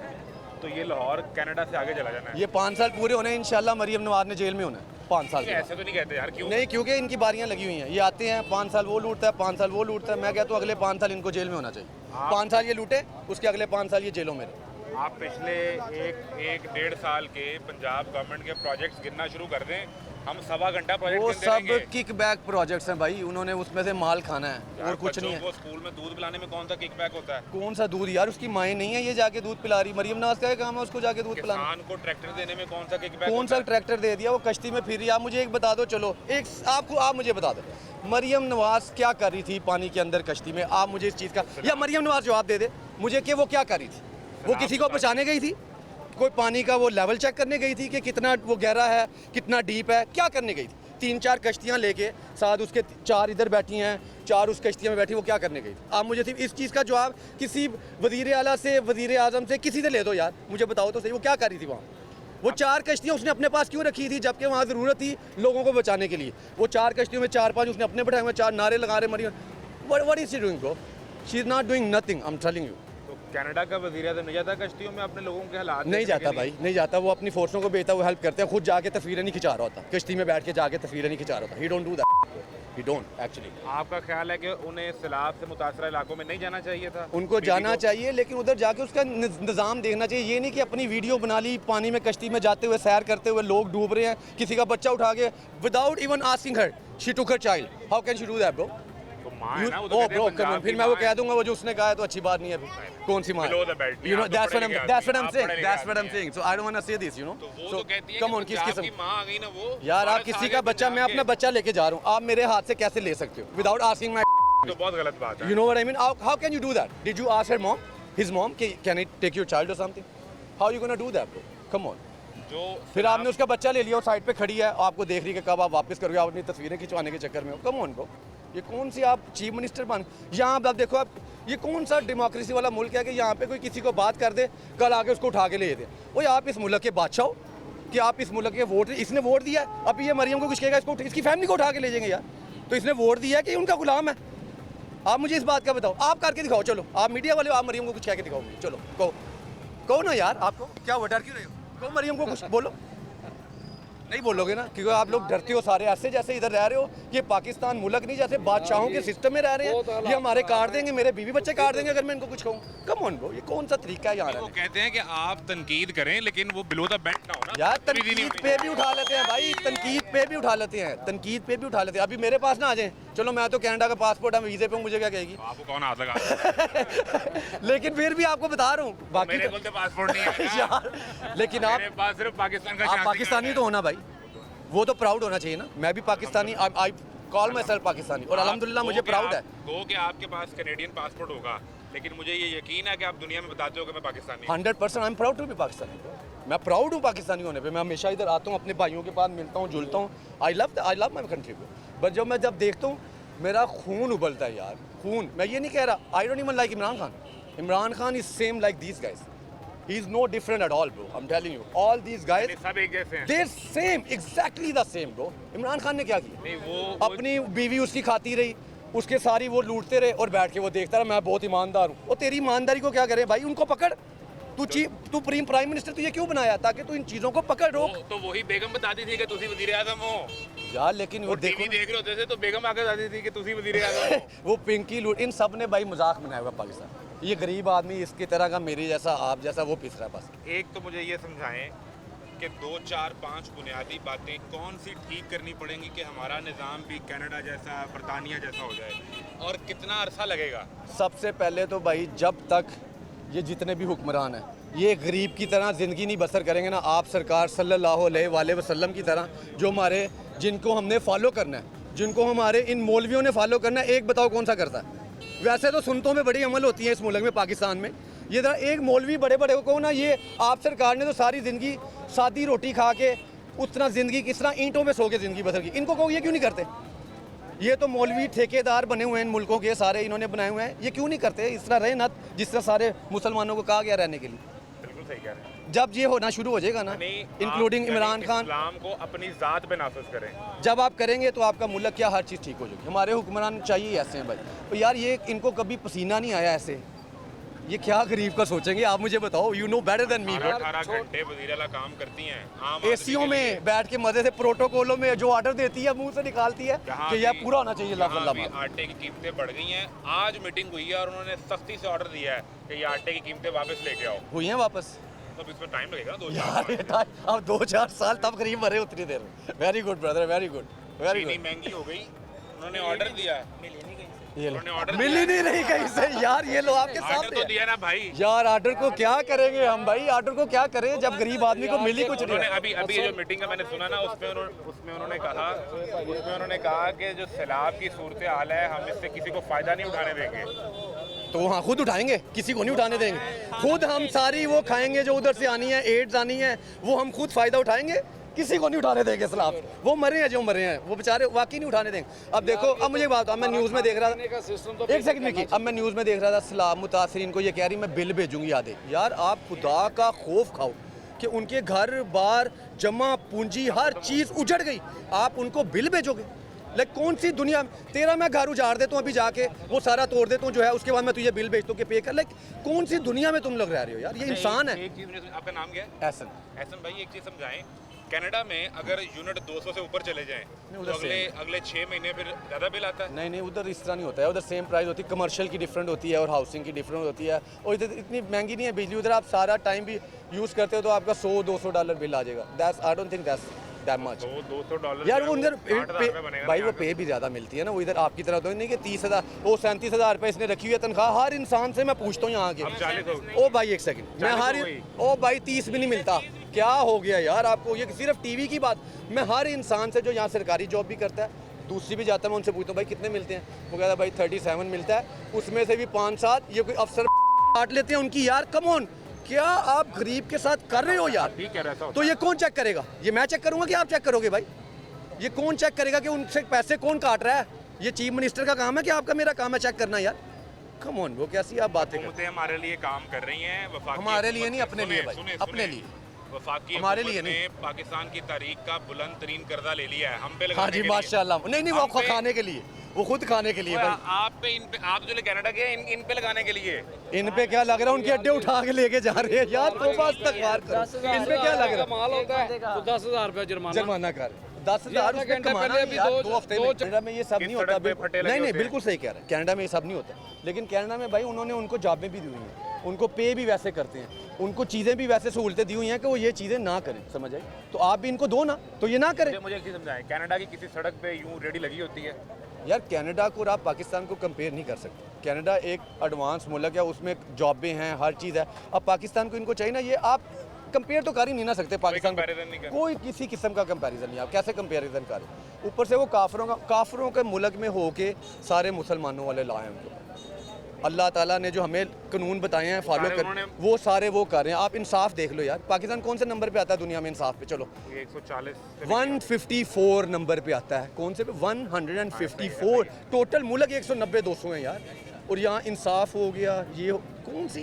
[SPEAKER 1] तो ये लाहौर कनाडा से आगे चला जाना है।
[SPEAKER 2] ये 5 साल पूरे होने हैं, इंशाल्लाह मरियम नवाज ने जेल में होना है 5 साल के बाद।
[SPEAKER 1] ऐसे तो नहीं कहते यार, क्यों?
[SPEAKER 2] नहीं, क्योंकि इनकी बारियां लगी हुई हैं। ये आते हैं, 5 साल वो लूटता है, 5 साल वो लूटता है। मैं कहता हूँ अगले 5 साल इनको जेल में होना चाहिए। 5 साल ये लूटे, उसके अगले 5 साल ये जेलों में रहे।
[SPEAKER 1] आप पिछले एक 1.5 साल के पंजाब गवर्नमेंट के प्रोजेक्ट्स गिनना शुरू कर दें, हम 1.25 घंटा प्रोजेक्ट
[SPEAKER 2] वो
[SPEAKER 1] गिनते
[SPEAKER 2] सब
[SPEAKER 1] रहेंगे।
[SPEAKER 2] किकबैक प्रोजेक्ट्स हैं भाई, उन्होंने उसमें से माल खाना है
[SPEAKER 1] यार,
[SPEAKER 2] और कुछ
[SPEAKER 1] बच्चों
[SPEAKER 2] नहीं है।
[SPEAKER 1] को स्कूल में दूध पिलाने में कौन सा किकबैक होता है?
[SPEAKER 2] कौन सा दूध यार? उसकी माएँ नहीं है, ये जाके दूध पिला रही। मरियम नवाज का काम है उसको जाके दूध पिलाना।
[SPEAKER 1] किसान को ट्रैक्टर देने में कौन सा किकबैक
[SPEAKER 2] कौन
[SPEAKER 1] होता
[SPEAKER 2] सा
[SPEAKER 1] है?
[SPEAKER 2] ट्रैक्टर दे दिया? वो कश्ती में फिर रही। आप मुझे एक बता दो, चलो एक आप मुझे बता दो, मरियम नवाज क्या कर रही थी पानी के अंदर कश्ती में? आप मुझे इस चीज़ का, या मरियम नवाज जवाब दे दे मुझे कि वो क्या कर रही थी? वो किसी को बचाने गई थी? कोई पानी का वो लेवल चेक करने गई थी कि कितना वो गहरा है, कितना डीप है? क्या करने गई थी? 3-4 कश्तियाँ लेके साथ उसके 4 इधर बैठी हैं, 4 उस कश्तियों में बैठी, वो क्या करने गई थी? आप मुझे सिर्फ इस चीज़ का जवाब किसी वज़ीर आला से, वज़ीर आज़म से, किसी से ले दो यार, मुझे बताओ तो सही, वो क्या कर रही थी वहाँ? वो 4 कश्तियाँ उसने अपने पास क्यों रखी थी जबकि वहाँ ज़रूरत थी लोगों को बचाने के लिए? वो 4 कश्तियों में 4-5 उसने अपने बैठाए हुए, 4 नारे लगा रहे Maryam. What is she doing bro? She is not doing nothing, I am telling you.
[SPEAKER 1] तो कनाडा का वज़ीर आज़म नहीं जाता कश्तियों में अपने लोगों के हालात
[SPEAKER 2] नहीं
[SPEAKER 1] देखने
[SPEAKER 2] जाता
[SPEAKER 1] के लिए?
[SPEAKER 2] भाई, नहीं जाता। वो अपनी फोर्सों को भेजता है, वो हेल्प करते हैं, खुद जाके तस्वीरें नहीं खिंचा रहा होता, कश्ती में बैठ के जाके तस्वीरें नहीं खिंचा रहा होता। ही don't do that, he don't actually.
[SPEAKER 1] आपका ख्याल है कि उन्हें सैलाब से मुतासरा इलाकों में नहीं जाना चाहिए था?
[SPEAKER 2] उनको
[SPEAKER 1] बीबी
[SPEAKER 2] जाना
[SPEAKER 1] को?
[SPEAKER 2] चाहिए, लेकिन उधर जाके उसका निज़ाम देखना चाहिए। ये नहीं कि अपनी वीडियो बना ली, पानी में कश्ती में जाते हुए, सैर करते हुए, लोग डूब रहे हैं, किसी का बच्चा उठा के, without even asking her, she took her child. How can she do that bro?
[SPEAKER 1] तो माँ है ना, वो तो
[SPEAKER 2] ओ
[SPEAKER 1] कहते हैं
[SPEAKER 2] ब्रो
[SPEAKER 1] पंजाब
[SPEAKER 2] फिर
[SPEAKER 1] की
[SPEAKER 2] मैं वो
[SPEAKER 1] माँ
[SPEAKER 2] कह
[SPEAKER 1] है।
[SPEAKER 2] दूंगा वो जो उसने कहा है तो अच्छी बात नहीं है फिर कौन सी माँ
[SPEAKER 1] Below the belt नहीं,
[SPEAKER 2] यू नो
[SPEAKER 1] आप तो
[SPEAKER 2] दैट्स
[SPEAKER 1] पढ़े लिखे आदमी
[SPEAKER 2] व्हाट
[SPEAKER 1] हैं,
[SPEAKER 2] दैट्स व्हाट
[SPEAKER 1] आप
[SPEAKER 2] आई एम
[SPEAKER 1] पढ़े लिखे
[SPEAKER 2] saying so I don't want to say this you know
[SPEAKER 1] तो वो
[SPEAKER 2] सो
[SPEAKER 1] तो कहती है
[SPEAKER 2] कम
[SPEAKER 1] कि
[SPEAKER 2] ऑन किस
[SPEAKER 1] पंजाब
[SPEAKER 2] किस्म
[SPEAKER 1] की माँ आ गई ना वो,
[SPEAKER 2] यार आप
[SPEAKER 1] भारत
[SPEAKER 2] किसी
[SPEAKER 1] आ
[SPEAKER 2] का
[SPEAKER 1] गए
[SPEAKER 2] बच्चा मैं
[SPEAKER 1] पंजाब
[SPEAKER 2] अपना
[SPEAKER 1] के।
[SPEAKER 2] बच्चा लेके जा रहा हूँ आप मेरे हाथ से कैसे ले सकते हो विदाउट आस्किंग माय
[SPEAKER 1] तो बहुत गलत बात है।
[SPEAKER 2] You know what I mean? How can you do that? Did you ask her mom, his mom, can I take your child or something? How are you gonna do that, bro? Come on.
[SPEAKER 1] जो
[SPEAKER 2] फिर आपने उसका बच्चा ले लिया और साइड पे खड़ी है आपको देख रही है कि कब आप वापस करोगे आप अपनी तस्वीरें खिंचवाने के चक्कर में हो कम ऑन ब्रो ये कौन सी आप चीफ मिनिस्टर बन यहाँ आप देखो आप ये कौन सा डेमोक्रेसी वाला मुल्क है कि यहाँ पे कोई किसी को बात कर दे कल आके उसको उठा के ले दे ओए आप इस मुल्क के बादशाह हो कि आप इस मुल्क के वोट इसने वोट दिया है अब ये मरियम को कुछ कहेगा इसको इसकी फैमिली को उठा के ले जाएंगे यार तो इसने वोट दिया है कि उनका गुलाम है आप मुझे इस बात का बताओ आप करके दिखाओ चलो आप मीडिया वाले आप मरियम को कुछ कह के दिखाओ मुझे चलो कहो ना यार आपको क्या वो डर क्यों रहे हो कहो मरियम को कुछ बोलो नहीं बोलोगे ना क्योंकि आप लोग डरते हो सारे ऐसे जैसे इधर रह रहे हो ये पाकिस्तान मुल्क नहीं जैसे बादशाहों के सिस्टम में रह रहे हैं ये हमारे काट देंगे मेरे बीवी बच्चे काट देंगे अगर मैं इनको कुछ कहूँ कम ऑन ब्रो ये कौन सा तरीका है यहाँ
[SPEAKER 1] वो
[SPEAKER 2] रहने का?
[SPEAKER 1] कहते हैं कि आप तनकीद करें लेकिन वो बिलो द बेल्ट ना हो ना।
[SPEAKER 2] यार
[SPEAKER 1] तनकीद नहीं
[SPEAKER 2] तनकीद
[SPEAKER 1] होनी
[SPEAKER 2] पे भी उठा लेते हैं भाई तनकीद पे भी उठा लेते हैं तनकीद पे भी उठा लेते हैं अभी मेरे पास ना आ जाए चलो मैं तो कनाडा का पासपोर्ट है वीजे पे हूँ, मुझे क्या कहेगी
[SPEAKER 1] चाहिए। आपको कौन हाथ लगा
[SPEAKER 2] लेकिन फिर भी आपको बता रहा हूँ बाकी
[SPEAKER 1] मेरे
[SPEAKER 2] तो-
[SPEAKER 1] को तो पासपोर्ट नहीं है ना।
[SPEAKER 2] यार लेकिन आप
[SPEAKER 1] मेरे पास सिर्फ पाकिस्तान का
[SPEAKER 2] आप
[SPEAKER 1] शांति
[SPEAKER 2] पाकिस्तानी तो होना भाई वो तो प्राउड होना चाहिए ना मैं भी Pakistani I call my self Pakistani और अल्हम्दुलिल्लाह मुझे प्राउड है
[SPEAKER 1] गो कि आपके पास कैनेडियन पासपोर्ट होगा लेकिन मुझे ये यकीन है कि आप दुनिया में बताते हो कि मैं पाकिस्तानी हूँ।
[SPEAKER 2] 100% I am proud to be Pakistani मैं प्राउड हूँ पाकिस्तानी होने पे मैं हमेशा इधर आता हूँ अपने भाइयों के पास मिलता हूँ जुलता हूँ I love my country but जब देखता हूँ मेरा खून उबलता है यार खून मैं ये नहीं कह रहा I don't even like Imran Khan is same like these guys he is no different at all bro I am telling you all these guys
[SPEAKER 1] ये सब एक जैसे हैं।
[SPEAKER 2] They same exactly the same bro Imran Khan ने क्या किया
[SPEAKER 1] नहीं वो
[SPEAKER 2] अपनी बीवी उसकी खाती रही उसके सारी वो लूटते रहे और बैठ के वो देखता रहा मैं बहुत ईमानदार हूँ और तेरी ईमानदारी को क्या करे भाई उनको पकड़ तू प्राइम मिनिस्टर तुझे क्यों बनाया ताकि तू इन चीज़ों को पकड़ रोक
[SPEAKER 1] तो वही बेगम बताती थी कि तुसी वजीर आजम हो
[SPEAKER 2] यार लेकिन वो
[SPEAKER 1] वो
[SPEAKER 2] देखो
[SPEAKER 1] टीवी देख रहे होते थे तो बेगम आके बताती थी कि तुसी वजीर आजम हो।
[SPEAKER 2] वो पिंकी लूट इन सब ने भाई मजाक बनाया हुआ पाकिस्तान ये गरीब आदमी इसकी तरह का मेरी जैसा आप जैसा वो पिस रहा है बस
[SPEAKER 1] एक तो मुझे ये समझाएं कि 2 4 5 बुनियादी बातें कौन सी ठीक करनी पड़ेंगी कि हमारा निज़ाम भी कनाडा जैसा बरतानिया जैसा हो जाए और कितना अरसा लगेगा।
[SPEAKER 2] सबसे पहले तो भाई जब तक ये जितने भी हुक्मरान हैं ये गरीब की तरह ज़िंदगी नहीं बसर करेंगे ना आप सरकार सल्लल्लाहु अलैहि वसल्लम की तरह जो हमारे जिनको हमने फॉलो करना है जिनको हमारे इन मौलवियों ने फॉलो करना है एक बताओ कौन सा करता है वैसे तो सुन्नतों में बड़ी अमल होती है इस मुल्क में पाकिस्तान में ये जरा एक मौलवी बड़े बड़े को ना ये आप सरकार ने तो सारी ज़िंदगी सादी रोटी खा के उस तरह ज़िंदगी किस तरह ईंटों में सो के ज़िंदगी बसर की इनको कहो ये क्यों नहीं करते ये तो मौलवी ठेकेदार बने हुए हैं इन मुल्कों के सारे इन्होंने बनाए हुए हैं ये क्यों नहीं करते इस तरह रहे ना जिस तरह सारे मुसलमानों को कहा गया रहने के लिए
[SPEAKER 1] बिल्कुल सही कह रहे हैं।
[SPEAKER 2] जब ये होना शुरू हो जाएगा ना
[SPEAKER 1] यानी
[SPEAKER 2] इंक्लूडिंग
[SPEAKER 1] आप
[SPEAKER 2] इमरान खान
[SPEAKER 1] इस्लाम को अपनी ज़ात पे नाफिज करें।
[SPEAKER 2] जब आप करेंगे तो आपका मुल्क क्या हर चीज़ ठीक हो जाएगी हमारे हुक्मरान चाहिए ऐसे हैं भाई तो यार ये इनको कभी पसीना नहीं आया ऐसे ये क्या गरीब का सोचेंगे आप मुझे बताओ you know better than me
[SPEAKER 1] 18 घंटे वजीर आला काम करती हैं आम आदमी
[SPEAKER 2] एसीओ
[SPEAKER 1] के लिए।
[SPEAKER 2] में बैठ के मजे से प्रोटोकॉलों में जो ऑर्डर देती है मुंह से निकालती है
[SPEAKER 1] जहाँ
[SPEAKER 2] कि यह
[SPEAKER 1] भी-
[SPEAKER 2] पूरा होना चाहिए
[SPEAKER 1] जहाँ
[SPEAKER 2] अल्लाह
[SPEAKER 1] भी
[SPEAKER 2] अल्लाह
[SPEAKER 1] आटे की कीमतें बढ़ गई हैं आज मीटिंग हुई है और उन्होंने सख्ती से ऑर्डर दिया है कि ये आटे की कीमतें वापस लेके आओ।
[SPEAKER 2] हुई हैं वापस
[SPEAKER 1] तो इसमें टाइम लगेगा ना 2
[SPEAKER 2] यार
[SPEAKER 1] 4
[SPEAKER 2] ये टाइम अब 2-4 साल तब करीब मरे उतनी देर में very good brother very good very
[SPEAKER 1] चीनी
[SPEAKER 2] गुड
[SPEAKER 1] महंगी हो गई उन्होंने ऑर्डर दिया
[SPEAKER 2] ये लो
[SPEAKER 1] उन्होंने ऑर्डर
[SPEAKER 2] मिल ही नहीं रही कहीं से यार ये लो आपके
[SPEAKER 1] ऑर्डर
[SPEAKER 2] सामने
[SPEAKER 1] तो
[SPEAKER 2] है।
[SPEAKER 1] दिया ना भाई।
[SPEAKER 2] यार ऑर्डर को क्या करेंगे हम भाई ऑर्डर को क्या करें जब गरीब आदमी को मिल ही कुछ नहीं
[SPEAKER 1] उन्होंने
[SPEAKER 2] रहा।
[SPEAKER 1] अभी अभी ये जो मीटिंग का मैंने सुना ना उसमें उन्होंने कहा कि जो सैलाब की सूरत हाल है हम इससे किसी को फायदा नहीं उठाने देंगे।
[SPEAKER 2] तो हाँ खुद उठाएंगे किसी को नहीं उठाने देंगे खुद हम सारी वो खाएंगे जो उधर से आनी है एड्स आनी है वो हम खुद फायदा उठाएंगे किसी को नहीं उठाने देंगे सलाब वो मरे हैं जो मरे हैं वो बेचारे वाकई नहीं उठाने देंगे। अब देखो अब मुझे बात अब मैं न्यूज़ में देख रहा था एक सेकंड में अब मैं न्यूज़ में देख रहा था सलाब मुतासरीन को ये कह रही मैं बिल भेजूंगी आधे यार आप खुदा का खौफ खाओ कि उनके घर बार जमा पूंजी हर चीज़ उजड़ गई आप उनको बिल भेजोगे लाइक कौन सी दुनिया तेरा मैं घर उजाड़ देता हूँ अभी जाके वो सारा तोड़ देता हूँ जो है उसके बाद मैं तुझे बिल भेजता हूँ कि पे कर लाइक कौन सी दुनिया में तुम लोग रह रहे हो यार ये इंसान है।
[SPEAKER 1] एक चीज मुझे आपका नाम क्या है?
[SPEAKER 2] ऐसा
[SPEAKER 1] एहसन भाई एक चीज समझाएं कनाडा में अगर यूनिट 200 से ऊपर चले जाएं तो
[SPEAKER 2] उधर
[SPEAKER 1] अगले 6 महीने फिर ज़्यादा बिल आता है।
[SPEAKER 2] नहीं उधर इस तरह नहीं होता है उधर सेम प्राइस होती है कमर्शियल की डिफरेंट होती है और हाउसिंग की डिफरेंट होती है और इधर इतनी महंगी नहीं है बिजली उधर आप सारा टाइम भी यूज़ करते हो तो आपका $100-200 बिल आ जाएगा that's I don't think that's that much.
[SPEAKER 1] $200
[SPEAKER 2] यार वो उधर
[SPEAKER 1] 60,000 रुपये बनेगा
[SPEAKER 2] भाई
[SPEAKER 1] ना
[SPEAKER 2] वो
[SPEAKER 1] यहाँ
[SPEAKER 2] पे भी ज़्यादा मिलती है ना, वो इधर आपकी तरह तो नहीं कि 30,000 वो 37,000 रुपये इसने रखी हुई है तनख्वाह। हर इंसान से मैं पूछता हूँ यहाँ के,
[SPEAKER 1] अब 40 हो गई।
[SPEAKER 2] ओ भाई एक सेकंड, मैं
[SPEAKER 1] 40
[SPEAKER 2] हर
[SPEAKER 1] हो गई।
[SPEAKER 2] ओ भाई 30 भी नहीं मिलता, क्या हो गया यार आपको? ये सिर्फ टीवी की बात, मैं हर इंसान से जो यहाँ सरकारी जॉब भी करता है, दूसरी भी जाता है, मैं उनसे पूछता हूँ भाई कितने मिलते हैं, वो कहता है भाई 37 मिलता है, उसमें से भी 5-7 ये कोई अफसर काट लेते हैं उनकी। यार कम ऑन, क्या आप गरीब के साथ कर रहे हो यार?
[SPEAKER 1] ठीक है, ऐसा
[SPEAKER 2] तो ये कौन चेक करेगा? ये मैं चेक करूंगा कि आप चेक करोगे भाई? ये कौन चेक करेगा कि उनसे पैसे कौन काट रहा है? ये चीफ मिनिस्टर का काम है कि आपका मेरा काम है चेक करना? यार कम ऑन, वो कैसी आप बातें करते
[SPEAKER 1] हुकूमतें हमारे लिए काम कर रही हैं, वफाकी
[SPEAKER 2] हमारे लिए
[SPEAKER 1] हुकूमत-
[SPEAKER 2] नहीं, अपने लिए भाई,
[SPEAKER 1] सुने,
[SPEAKER 2] अपने लिए।
[SPEAKER 1] वफाकी
[SPEAKER 2] हमारे
[SPEAKER 1] हुकूमत
[SPEAKER 2] लिए
[SPEAKER 1] ने
[SPEAKER 2] नहीं।
[SPEAKER 1] पाकिस्तान की तारीख का बुलंद तरीन कर्जा ले लिया है हम पे लगाने
[SPEAKER 2] हाँ जी
[SPEAKER 1] के लिए।
[SPEAKER 2] माशाल्लाह। नहीं वो
[SPEAKER 1] हम
[SPEAKER 2] खुद
[SPEAKER 1] पे-
[SPEAKER 2] खाने के लिए, वो खुद खाने के लिए
[SPEAKER 1] वो
[SPEAKER 2] भाई।
[SPEAKER 1] आप जो कनाडा गए इन पे लगाने के लिए।
[SPEAKER 2] इन पे क्या लग रहा है? उनके अड्डे उठा के लेके जा रहे हैं यार, तो बस तक वार करो। इन पे क्या लग रहा है?
[SPEAKER 3] माल होता है तो 10,000 रुपया जुर्माना।
[SPEAKER 2] जुर्माना कर 10,000
[SPEAKER 3] आधा
[SPEAKER 2] उसमें
[SPEAKER 3] घंटा
[SPEAKER 2] कमाना
[SPEAKER 3] पहले
[SPEAKER 2] है
[SPEAKER 3] अभी
[SPEAKER 2] यार,
[SPEAKER 3] दो-
[SPEAKER 2] 2 हफ्ते
[SPEAKER 3] दो
[SPEAKER 2] में।
[SPEAKER 3] च-
[SPEAKER 2] कनाडा में ये सब
[SPEAKER 1] किस
[SPEAKER 2] नहीं होता
[SPEAKER 1] सड़क पे
[SPEAKER 2] बिल्कुल।
[SPEAKER 1] फटे लगे
[SPEAKER 2] नहीं
[SPEAKER 1] होते हैं।
[SPEAKER 2] बिल्कुल सही कह रहे हैं, कनाडा में ये सब नहीं होता, लेकिन कनाडा में भाई उन्होंने उनको जॉबें भी दी हुई हैं, उनको पे भी वैसे करते हैं, उनको चीज़ें भी वैसे सहूलतें दी हुई हैं कि वो ये चीज़ें ना करें, समझ आए? तो आप भी इनको दो ना, तो ये ना करें।
[SPEAKER 1] मुझे एक चीज़ समझाएं, कनाडा की किसी सड़क पे यूं रेडी लगी होती है?
[SPEAKER 2] यार कनाडा को और आप पाकिस्तान को कंपेयर नहीं कर सकते। कनाडा एक एडवांस मुल्क है, उसमें जॉबें हैं, हर चीज़ है। अब पाकिस्तान को इनको चाहिए ना, ये आप कंपेयर तो कर ही नहीं ना सकते पाकिस्तान
[SPEAKER 1] comparison नहीं
[SPEAKER 2] को।
[SPEAKER 1] कर-
[SPEAKER 2] कोई किसी किस्म का कंपैरिजन नहीं, आप कैसे कंपैरिजन करें? ऊपर से वो काफरों के मुल्क में होके सारे मुसलमानों वाले लाए हैं उनको। अल्लाह ताला ने जो हमें कानून बताए हैं फॉलो
[SPEAKER 1] सारे
[SPEAKER 2] कर,
[SPEAKER 1] उन्होंने-
[SPEAKER 2] वो सारे वो कर रहे हैं। आप इंसाफ देख लो यार, पाकिस्तान कौन से नंबर पे आता है दुनिया में इंसाफ पे? चलो
[SPEAKER 1] 140
[SPEAKER 2] 154 नंबर पे आता है। कौन से पे? 154। टोटल मुल्क 190-200 है यार, और यहाँ इंसाफ हो गया। ये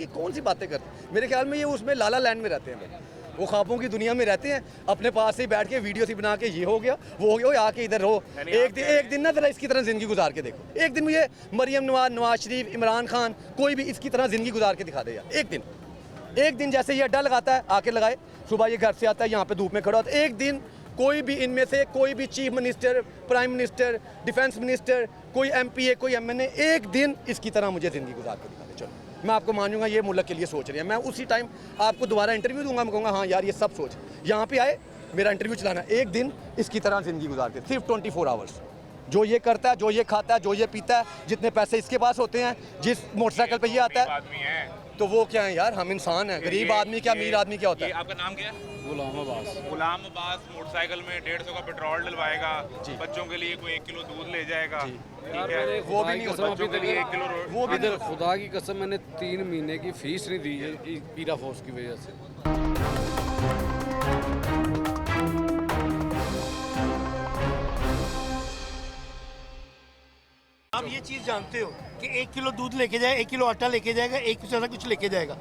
[SPEAKER 2] कौन सी बातें करते? मेरे ख्याल में ये उसमें लाला लैंड में रहते हैं भाई, वो ख्वाबों की दुनिया में रहते हैं, अपने पास से बैठ के वीडियो सी बना के ये हो गया वो हो गया, वो आके इधर रहो। एक दिन ना जरा इसकी तरह ज़िंदगी गुजार के देखो। एक दिन मुझे मरियम नवाज शरीफ, इमरान खान, कोई भी इसकी तरह ज़िंदगी गुजार के दिखा दे यार। एक दिन जैसे ये अड्डा लगाता है, आके लगाए, सुबह ये घर से आता है, यहाँ पे धूप में खड़ा होता है। एक दिन कोई भी इनमें से कोई भी chief minister, prime minister, defence minister, कोई MPA, कोई MNA, एक दिन इसकी तरह मुझे ज़िंदगी गुजार के दिखा दे, चलो मैं आपको मानूंगा ये मुल्क के लिए सोच रही है। मैं उसी टाइम आपको दोबारा इंटरव्यू दूंगा, मैं कहूँगा हाँ यार ये सब सोच, यहाँ पे आए मेरा इंटरव्यू चलाना, एक दिन इसकी तरह ज़िंदगी गुजार के, सिर्फ 24 आवर्स। जो ये करता है, जो ये खाता है, जो ये पीता है, जितने पैसे इसके पास होते हैं, जिस मोटरसाइकिल पे ये आता है,
[SPEAKER 1] आदमी है।
[SPEAKER 2] तो वो क्या है यार? हम इंसान हैं। गरीब आदमी क्या, अमीर आदमी क्या होता
[SPEAKER 1] ये
[SPEAKER 2] है?
[SPEAKER 1] आपका नाम क्या है?
[SPEAKER 3] गुलाम अब्बास।
[SPEAKER 1] गुलाम अब्बास मोटरसाइकिल में 150 का पेट्रोल डलवाएगा, बच्चों के लिए कोई 1 किलो दूध ले जाएगा, ठीक
[SPEAKER 3] यार
[SPEAKER 1] है?
[SPEAKER 3] मैंने
[SPEAKER 2] वो भी
[SPEAKER 3] खुदा
[SPEAKER 2] नहीं
[SPEAKER 3] की
[SPEAKER 2] होता,
[SPEAKER 3] कसम
[SPEAKER 1] बच्चों के
[SPEAKER 3] अभी
[SPEAKER 1] लिए
[SPEAKER 3] तक
[SPEAKER 1] 1 किलो
[SPEAKER 2] वो भी
[SPEAKER 3] इधर खुदा की कसम मैंने 3 महीने की फीस नहीं दी है पीरा फोर्स की वजह से।
[SPEAKER 6] आप ये चीज़ जानते हो कि 1 किलो दूध लेके जाए, 1 किलो आटा लेके जाएगा, 1 किलो सारा कुछ लेके जाएगा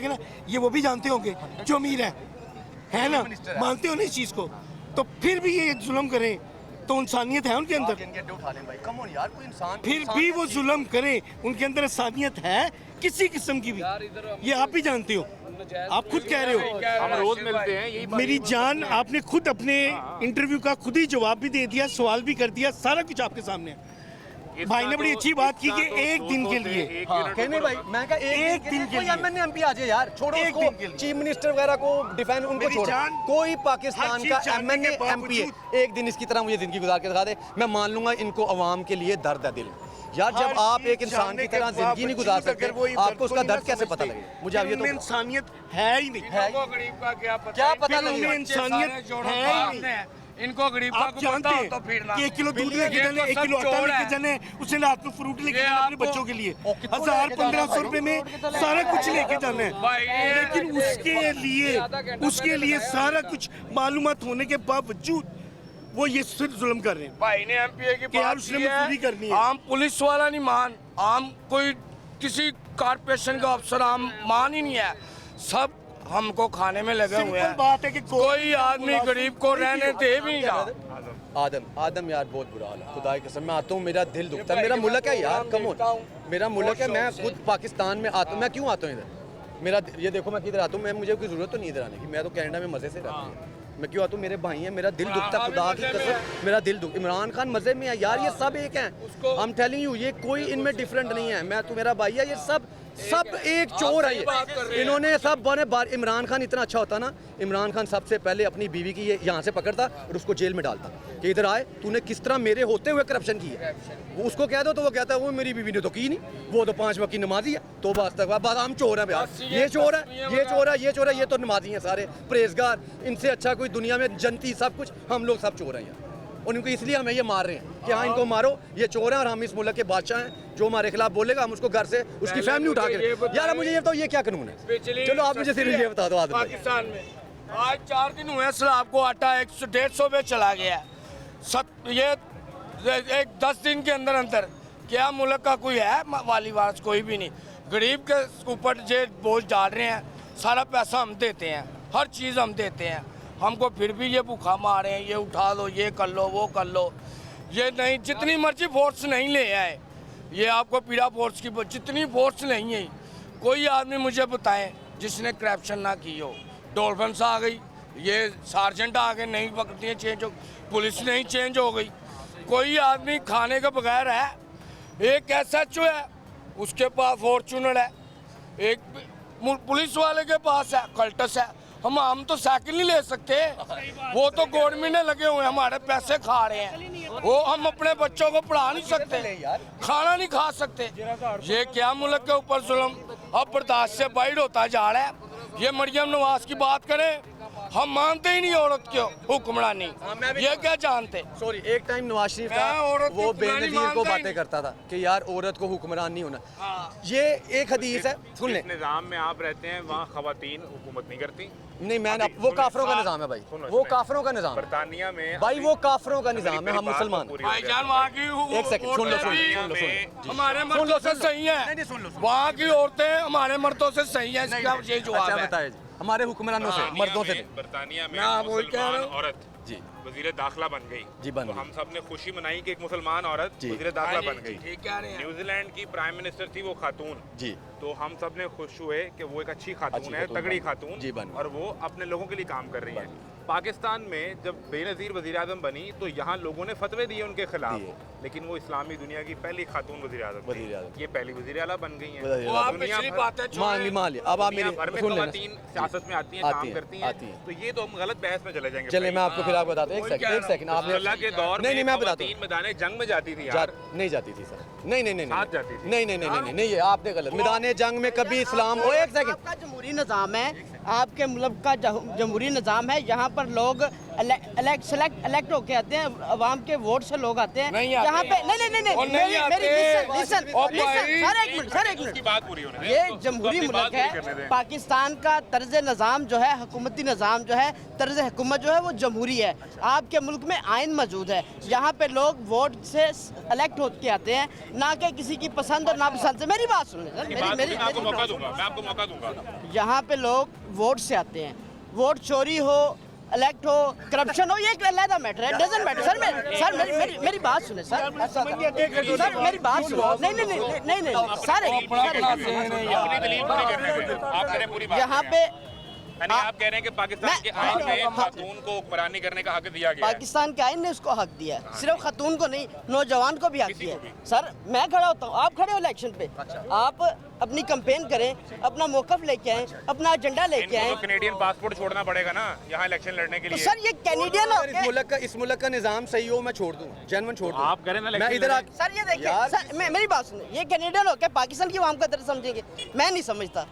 [SPEAKER 6] ना, ये वो भी जानते होंगे जो अमीर है ना, मानते हो ना इस चीज़ को, तो फिर भी ये जुल्म करें तो इंसानियत है उनके अंदर?
[SPEAKER 2] इनके अड्डे उठा लें भाई, कम ऑन यार, कोई इंसान
[SPEAKER 6] फिर
[SPEAKER 2] इंसान
[SPEAKER 6] भी
[SPEAKER 2] है।
[SPEAKER 6] वो जुल्म करें, उनके अंदर इंसानियत है किसी किस्म की भी? ये आप भी जानते हो, आप खुद कह रहे हो।
[SPEAKER 1] हम रोज मिलते हैं, यही
[SPEAKER 6] मेरी जान, आपने खुद अपने इंटरव्यू का खुद ही जवाब भी दे दिया, सवाल भी कर दिया, सारा कुछ आपके सामने है। भाई ने बड़ी अच्छी बात की कि एक दिन के लिए,
[SPEAKER 2] हाँ, कहने भाई मैं कहा एक दिन के लिए MNA MP आ जाए यार, छोड़ो
[SPEAKER 6] एक दिन के
[SPEAKER 2] उसको,
[SPEAKER 6] लिए।
[SPEAKER 2] चीफ मिनिस्टर वगैरह को, डिफेंस उनको
[SPEAKER 6] मेरी
[SPEAKER 2] छोड़ो,
[SPEAKER 6] जान,
[SPEAKER 2] कोई
[SPEAKER 6] हर
[SPEAKER 2] पाकिस्तान
[SPEAKER 6] चीज
[SPEAKER 2] का
[SPEAKER 6] जानने
[SPEAKER 2] MNA
[SPEAKER 6] के
[SPEAKER 2] MP
[SPEAKER 6] बावजूद
[SPEAKER 2] एक दिन इसकी तरह मुझे जिंदगी गुजार के दिखा दे, मैं मान लूंगा इनको अवाम के लिए दर्द है दिल। यार जब
[SPEAKER 6] हर
[SPEAKER 2] आप
[SPEAKER 6] चीज
[SPEAKER 2] एक इंसान
[SPEAKER 6] जानने
[SPEAKER 2] की
[SPEAKER 6] के
[SPEAKER 2] तरह जिंदगी नहीं गुजार
[SPEAKER 6] बावजूद
[SPEAKER 2] सकते,
[SPEAKER 6] अगर वो ये
[SPEAKER 2] आपको उसका
[SPEAKER 6] को
[SPEAKER 2] दर्द
[SPEAKER 6] नहीं
[SPEAKER 2] कैसे पता
[SPEAKER 6] समझते,
[SPEAKER 2] लगेगा? मुझे आप ये
[SPEAKER 6] फिर उनमें
[SPEAKER 2] तो
[SPEAKER 6] इंसानियत है ही नहीं।
[SPEAKER 1] इनको गरीब का क्या पता?
[SPEAKER 2] क्या पता
[SPEAKER 6] फिर उनमें
[SPEAKER 2] लगेगा?
[SPEAKER 6] इंसानियत है ही नहीं।
[SPEAKER 1] इनको गरीब
[SPEAKER 6] आप जानते हैं कि 1 किलो दूध लेके जाने, 1 किलो आटा लेके जाने, उसे रात में फ्रूट लेके जाना अपने बच्चों के लिए, 1000-1500 रुपए में सारा कुछ लेके जाना है, लेकिन उसके लिए सारा कुछ मालूमात होने के बावजूद वो ये सिर्फ जुल्म कर रहे हैं
[SPEAKER 4] भाई ने MPA की
[SPEAKER 6] कि यार
[SPEAKER 4] बात
[SPEAKER 6] उसने
[SPEAKER 4] की है,
[SPEAKER 6] मजदूरी करनी है।
[SPEAKER 4] आम पुलिस वाला नहीं मान, आम कोई किसी कारपोरेशन का अफसर आम मान ही नहीं है, सब हमको खाने में लगे हुए
[SPEAKER 6] सिंपल
[SPEAKER 4] हैं।
[SPEAKER 6] बात है कि
[SPEAKER 4] कोई आदमी गरीब को रहने दे भी नहीं रहा।
[SPEAKER 2] आदम यार बहुत बुरा हाल है, खुदा की कसम। मैं आता हूँ, मेरा दिल दुखता है, मेरा मुल्क है यार, कम ऑन, मेरा मुल्क है, मैं खुद पाकिस्तान में आता हूँ, मैं क्यों आता हूँ इधर? मेरा ये देखो मैं किधर आता हूँ, मैं मुझे कोई ज़रूरत तो नहीं इधर आने की, मैं तो कनाडा में मज़े से रहता हूँ, मैं क्यों आता हूँ? मेरे भाई हैं, मेरा दिल दुखता है, खुदा की कसम मेरा दिल दुख। इमरान खान मज़े में है यार, ये सब एक हैं, हम टेलिंग यू, ये कोई इनमें डिफरेंट नहीं है, मैं तो मेरा भाई है, ये सब सब एक चोर है ये। इन्होंने सब बने बार इमरान खान इतना अच्छा होता ना, इमरान खान सबसे पहले अपनी बीवी की ये यहाँ से पकड़ता और उसको जेल में डालता कि इधर आए, तूने किस तरह मेरे होते हुए करप्शन की है। वो उसको कह दो तो वो कहता है वो मेरी बीवी ने तो की नहीं, वो तो 5 वक्त की नमाजी है। तो बस तक बात हम चोर है यार, ये चोर है, ये चोर है, ये चोर है, ये तो नमाजी हैं सारे परहेजगार। इनसे अच्छा कोई दुनिया में जनती सब कुछ, हम लोग सब चोर हैं यार। और इनको इसलिए हमें ये मार रहे हैं कि हाँ इनको मारो, ये चोर हैं और हम इस मुल्क के बादशाह हैं। जो हमारे खिलाफ बोलेगा हम उसको घर से उसकी फैमिली उठा के। यार मुझे ये बताओ ये क्या कानून है? चलो आप मुझे सिर्फ ये बता दो।
[SPEAKER 4] पाकिस्तान में आज 4 दिन हुए सलाब को आटा 100-150 पे चला गया है। ये एक 10 दिन के अंदर अंदर क्या मुल्क का कोई है वाली वारस? कोई भी नहीं। गरीब के ऊपर जो बोझ डाल रहे हैं, सारा पैसा हम देते हैं, हर चीज़ हम देते हैं, हमको फिर भी ये भूखा मार रहे हैं, ये उठा लो, ये कर लो, वो कर लो। ये नहीं, जितनी मर्जी फोर्स नहीं ले आए, ये आपको पीड़ा फोर्स की जितनी फोर्स नहीं है, कोई आदमी मुझे बताएं जिसने करप्शन ना की हो। डॉल्फिन्स आ गई, ये सार्जेंट आ गए, नहीं पकड़ती है, चेंज हो, पुलिस नहीं चेंज हो गई। कोई आदमी खाने के बगैर है। एक SHO है, उसके पास फॉर्चूनर है, एक पुलिस वाले के पास है कल्टस है। हम तो साइकिल नहीं ले सकते, वो तो गवर्नमेंट ने लगे हुए, हमारे पैसे खा रहे हैं। वो हम अपने बच्चों को पढ़ा नहीं सकते, खाना नहीं खा सकते। ये क्या मुल्क के ऊपर जुल्म अब बर्दाश्त से बाहर होता जा रहा है। ये मरियम नवाज की बात करें, हम मानते ही नहीं औरत को हुक्मरानी। ये क्या जानते?
[SPEAKER 2] सॉरी, एक टाइम नवाज शरीफ था, वो बेनजीर को बातें करता था कि यार औरत को हुक्मरान नहीं होना। ये एक हदीस है, सुन ले।
[SPEAKER 1] निज़ाम में आप रहते हैं वहाँ खवातीन हुकूमत नहीं करती।
[SPEAKER 2] नहीं मैं वो काफरों का निज़ाम है भाई, वो काफरों का निज़ाम है
[SPEAKER 1] बरतानिया में
[SPEAKER 2] भाई, वो काफरों का निज़ाम है, हम मुसलमान।
[SPEAKER 4] भाईजान वहाँ की
[SPEAKER 2] एक सेकंड सुन लो,
[SPEAKER 4] हमारे मर्दों से सही है, वहाँ की औरतें हमारे मर्दों से सही है। इसका यही जवाब
[SPEAKER 2] अच्छा
[SPEAKER 4] है।
[SPEAKER 2] बताए हमारे हुक्मरानों से, मर्दों से।
[SPEAKER 1] बरतानिया में
[SPEAKER 4] मैं वही कह रहा
[SPEAKER 1] मुसलमान
[SPEAKER 4] हूँ।
[SPEAKER 1] औरत
[SPEAKER 2] जी
[SPEAKER 1] वजीर दाखिला बन गई।
[SPEAKER 2] जी, बन
[SPEAKER 1] तो
[SPEAKER 2] गई।
[SPEAKER 1] हम सब ने खुशी मनाई कि एक मुसलमान औरत
[SPEAKER 2] जी।
[SPEAKER 1] वजीर दाखिला बन गई।
[SPEAKER 4] ठीक कह रहे हैं।
[SPEAKER 1] न्यूजीलैंड की प्राइम मिनिस्टर थी वो खातून।
[SPEAKER 2] जी
[SPEAKER 1] तो हम सब ने खुश हुए कि वो एक अच्छी खातून है,
[SPEAKER 2] खातून
[SPEAKER 1] तगड़ी
[SPEAKER 2] बन गई।
[SPEAKER 1] खातून,
[SPEAKER 2] जी, बन गई।
[SPEAKER 1] और वो अपने लोगों के लिए काम कर रही है। पाकिस्तान में जब बेनज़ीर वज़ीर आज़म बनी तो यहाँ लोगों ने फतवे दिए उनके खिलाफ, लेकिन वो इस्लामी दुनिया की पहली खातून वज़ीर आज़म थी। ये पहली वज़ीर आला बन गई हैं।
[SPEAKER 2] वज़ीर
[SPEAKER 4] वो आप
[SPEAKER 1] दुनिया
[SPEAKER 4] पिछली
[SPEAKER 1] भर-
[SPEAKER 4] बातें छोड़ें।
[SPEAKER 2] मान ली। अब आप
[SPEAKER 1] दुनिया
[SPEAKER 2] मेरी
[SPEAKER 1] भर में
[SPEAKER 2] सुन लेना।
[SPEAKER 1] खवातीन सियासत में आती हैं,
[SPEAKER 2] आती
[SPEAKER 1] काम
[SPEAKER 2] हैं,
[SPEAKER 1] करती
[SPEAKER 2] आती
[SPEAKER 1] हैं।
[SPEAKER 2] हैं।
[SPEAKER 1] तो ये तो हम गलत बहस में चले जाएंगे।
[SPEAKER 2] चले मैं आपको फिर आपको बताता हूँ। एक सेकंड आपने
[SPEAKER 1] अल्लाह के दौर
[SPEAKER 2] नहीं
[SPEAKER 1] में
[SPEAKER 2] मैं बताता हूँ।
[SPEAKER 1] खवातीन मैदान जंग में जाती थी यार।
[SPEAKER 2] नहीं जाती थी सर, नहीं नहीं नहीं
[SPEAKER 1] साथ जाती थी।
[SPEAKER 2] नहीं, ये आपने गलत। मैदान जंग में कभी इस्लाम। ओ एक सेकंड,
[SPEAKER 5] आपका जमहूरी निज़ाम है, आपके मुल्क का जमहूरी निज़ाम है। यहाँ पर लोग इलेक्ट होके आते हैं, अवाम के वोट से लोग आते हैं।
[SPEAKER 4] नहीं आते।
[SPEAKER 5] यहाँ पे नहीं
[SPEAKER 4] और नहीं आते।
[SPEAKER 5] लिसन
[SPEAKER 4] और भाई-
[SPEAKER 5] सर एक मिनट।
[SPEAKER 1] बात पूरी होने दें।
[SPEAKER 5] ये
[SPEAKER 1] उसको
[SPEAKER 5] जमहूरी
[SPEAKER 1] अपनी बात
[SPEAKER 5] मुल्क
[SPEAKER 1] पूरी करने
[SPEAKER 5] है।
[SPEAKER 1] दें।
[SPEAKER 5] पाकिस्तान का तर्ज निज़ाम जो है, हुकूमती निज़ाम जो है, तर्ज हुकूमत जो है वो जमहूरी है। आपके मुल्क में आइन मौजूद है, यहाँ पे लोग वोट से इलेक्ट होके आते हैं, ना कि किसी की पसंद और नापसंद से। मेरी बात सुन सर,
[SPEAKER 1] मैं आपको मौका दूंगा, मैं आपको मौका दूंगा।
[SPEAKER 5] यहाँ पे लोग वोट से आते हैं, वोट चोरी हो, इलेक्ट हो, करप्शन हो, ये एक अलग मैटर है, डजंट मैटर। सर मेरी बात सुने सर, मेरी बात सुनो। नहीं सर
[SPEAKER 1] अपनी दलील पूरी करने दें। आप कह रहे हैं पूरी बात
[SPEAKER 5] यहाँ
[SPEAKER 1] करें।
[SPEAKER 5] पे
[SPEAKER 1] यानी आप कह रहे हैं कि पाकिस्तान के आइन में खातून को हुक्मरानी करने का हक दिया गया है।
[SPEAKER 5] पाकिस्तान के आइन ने उसको हक दिया है, सिर्फ खातून को नहीं, नौजवान को भी हक
[SPEAKER 1] किसी
[SPEAKER 5] दिया
[SPEAKER 1] को
[SPEAKER 5] है।
[SPEAKER 1] भी।
[SPEAKER 5] सर मैं खड़ा होता हूँ, आप खड़े हो इलेक्शन पे, आप अपनी कैंपेन करें, अपना मौकफ लेके आए, अपना एजेंडा लेके
[SPEAKER 1] इनको
[SPEAKER 5] आए।
[SPEAKER 1] तो कैनेडियन पासपोर्ट छोड़ना पड़ेगा ना यहाँ इलेक्शन लड़ने के
[SPEAKER 5] तो
[SPEAKER 1] लिए।
[SPEAKER 5] सर ये कैनेडियन हो
[SPEAKER 2] इस मुल्क का निज़ाम सही हो मैं छोड़ दूँ, जेन्युइन छोड़ दूँ।
[SPEAKER 1] आप करें ना
[SPEAKER 2] मैं
[SPEAKER 1] election
[SPEAKER 2] इधर
[SPEAKER 1] लड़ें।
[SPEAKER 5] सर ये देखिए
[SPEAKER 2] यार।
[SPEAKER 5] सर मेरी बात सुनिए, ये कैनेडियन हो क्या पाकिस्तान की आवाम का दर्द समझेंगे? मैं नहीं समझता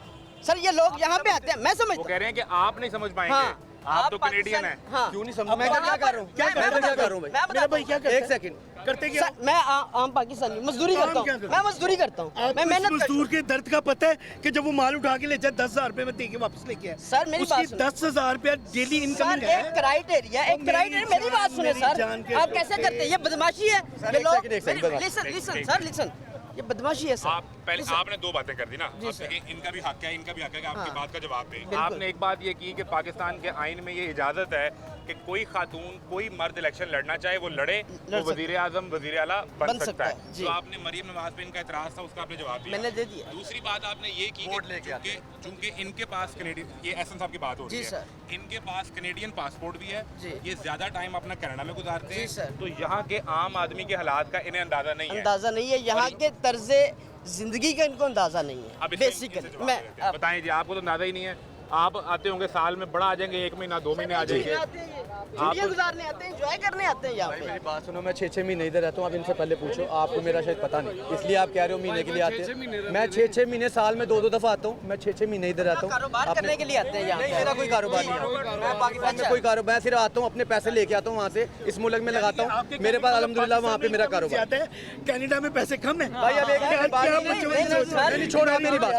[SPEAKER 5] सर, ये लोग यहाँ पे आते हैं, मैं
[SPEAKER 1] वो
[SPEAKER 5] समझता।
[SPEAKER 1] कह रहे हैं कि आप नहीं समझ पाएंगे।
[SPEAKER 5] हाँ,
[SPEAKER 1] आप तो कैनेडियन हैं।
[SPEAKER 5] हाँ,
[SPEAKER 2] क्यों नहीं समझ? मैं क्या कर रहा हूँ?
[SPEAKER 5] मैं
[SPEAKER 2] मैं क्या
[SPEAKER 5] बताता
[SPEAKER 2] कर रहा हूँ
[SPEAKER 5] मैं
[SPEAKER 2] भाई?
[SPEAKER 5] बताता हूँ।
[SPEAKER 6] क्या करते
[SPEAKER 2] एक
[SPEAKER 6] हैं?
[SPEAKER 2] सेकंड
[SPEAKER 6] करते क्या?
[SPEAKER 5] सर मैं आम पाकिस्तानी मजदूरी
[SPEAKER 6] काम
[SPEAKER 5] करता
[SPEAKER 6] क्या
[SPEAKER 5] हूँ,
[SPEAKER 6] करते
[SPEAKER 5] मैं मजदूरी करता हूँ, मैं
[SPEAKER 6] आपको इस
[SPEAKER 5] मेहनत
[SPEAKER 6] मजदूर के दर्द का पता है कि जब वो माल उठा के ले जाए 10,000 रुपए में दे के वापस लेके आए,
[SPEAKER 5] सर, मेरी बात
[SPEAKER 6] उसकी
[SPEAKER 5] सुनो।
[SPEAKER 6] 10,000 रुपया डेली
[SPEAKER 5] सर
[SPEAKER 6] इनकम
[SPEAKER 5] एक क्राइटेरिया मेरी बात सुने
[SPEAKER 6] मेरी
[SPEAKER 5] सर,
[SPEAKER 6] जान के
[SPEAKER 5] आप कैसे करते हैं? ये बदमाशी है।
[SPEAKER 2] सर,
[SPEAKER 5] ये
[SPEAKER 2] एक
[SPEAKER 5] लोग
[SPEAKER 2] सेकंड, एक सेकंड,
[SPEAKER 5] लिसन सर, लिसन, ये बदमाशी है सर।
[SPEAKER 1] आप पहले
[SPEAKER 5] Listen,
[SPEAKER 1] आपने दो बातें कर दी ना।
[SPEAKER 5] जी
[SPEAKER 1] अब
[SPEAKER 5] सर।
[SPEAKER 1] देखिए, इनका भी हक है, इनका भी हक है कि आपकी
[SPEAKER 5] हाँ।
[SPEAKER 1] बात का जवाब दें।
[SPEAKER 5] बिल्कुल।
[SPEAKER 1] आपने एक बात ये की कि पाकिस्तान के आइन में ये इजाज़त है कि कोई खातून कोई मर्द इलेक्शन लड़ना चाहे वो लड़े,
[SPEAKER 5] लड़
[SPEAKER 1] वो वजीर आजम वजीर आला बन सकता है।
[SPEAKER 5] जी।
[SPEAKER 1] तो आपने मरीम नवाज पे इनका इतराज़ था, उसका आपने जवाब दिया।
[SPEAKER 5] मैंने दे दिया।
[SPEAKER 1] दूसरी बात आपने ये की कि चूंकि इनके पास कैनेडियन, ये एहसन साहब की बात हो रही
[SPEAKER 5] जी
[SPEAKER 1] है,
[SPEAKER 5] सर।
[SPEAKER 1] इनके पास कैनेडियन पासपोर्ट भी है,
[SPEAKER 5] जी।
[SPEAKER 1] ये ज्यादा टाइम अपना कनाडा में गुजारते
[SPEAKER 5] जी
[SPEAKER 1] हैं,
[SPEAKER 5] सर।
[SPEAKER 1] तो यहाँ के आम आदमी के हालात का इन्हें अंदाजा नहीं है।
[SPEAKER 5] अंदाजा नहीं है यहाँ के तर्जे ज़िंदगी का इनको अंदाज़ा नहीं है।
[SPEAKER 1] अब इससे-
[SPEAKER 5] बेसिकली
[SPEAKER 1] इनसे
[SPEAKER 5] मैं
[SPEAKER 1] जवाब देते हैं। बताएं जी, आपको तो अंदाजा ही नहीं है। आप आते होंगे साल में, बड़ा आ जाएंगे 1 महीना 2 महीने आ जाएंगे।
[SPEAKER 5] छुट्टियाँ गुजारने आते हैं, एंजॉय करने आते हैं यहाँ पे।
[SPEAKER 2] मेरी बात सुनो, मैं 6-6 महीने इधर रहता हूँ, आप इनसे पहले पूछो, आपको मेरा शायद पता नहीं, इसलिए आप कह रहे हो महीने के लिए आते हैं। मैं 6-6 महीने साल में 2-2 दफ़ा आता हूँ, मैं 6-6 महीने इधर रहता हूँ।
[SPEAKER 5] कारोबार करने के लिए आते हैं यहाँ
[SPEAKER 2] नहीं,
[SPEAKER 5] पे।
[SPEAKER 2] मेरा कोई कारोबार नहीं है, मैं पाकिस्तान में कोई कारोबार, मैं सिर्फ आता हूँ अपने पैसे लेके आता हूँ वहाँ से, इस मुल्क में लगाता हूँ, मेरे पास अल्हम्दुलिल्लाह वहाँ पे मेरा कारोबार।
[SPEAKER 8] कनाडा में पैसे कम है।
[SPEAKER 2] भाई अब एक मिनट बात नहीं, छोड़ो आप मेरी बात,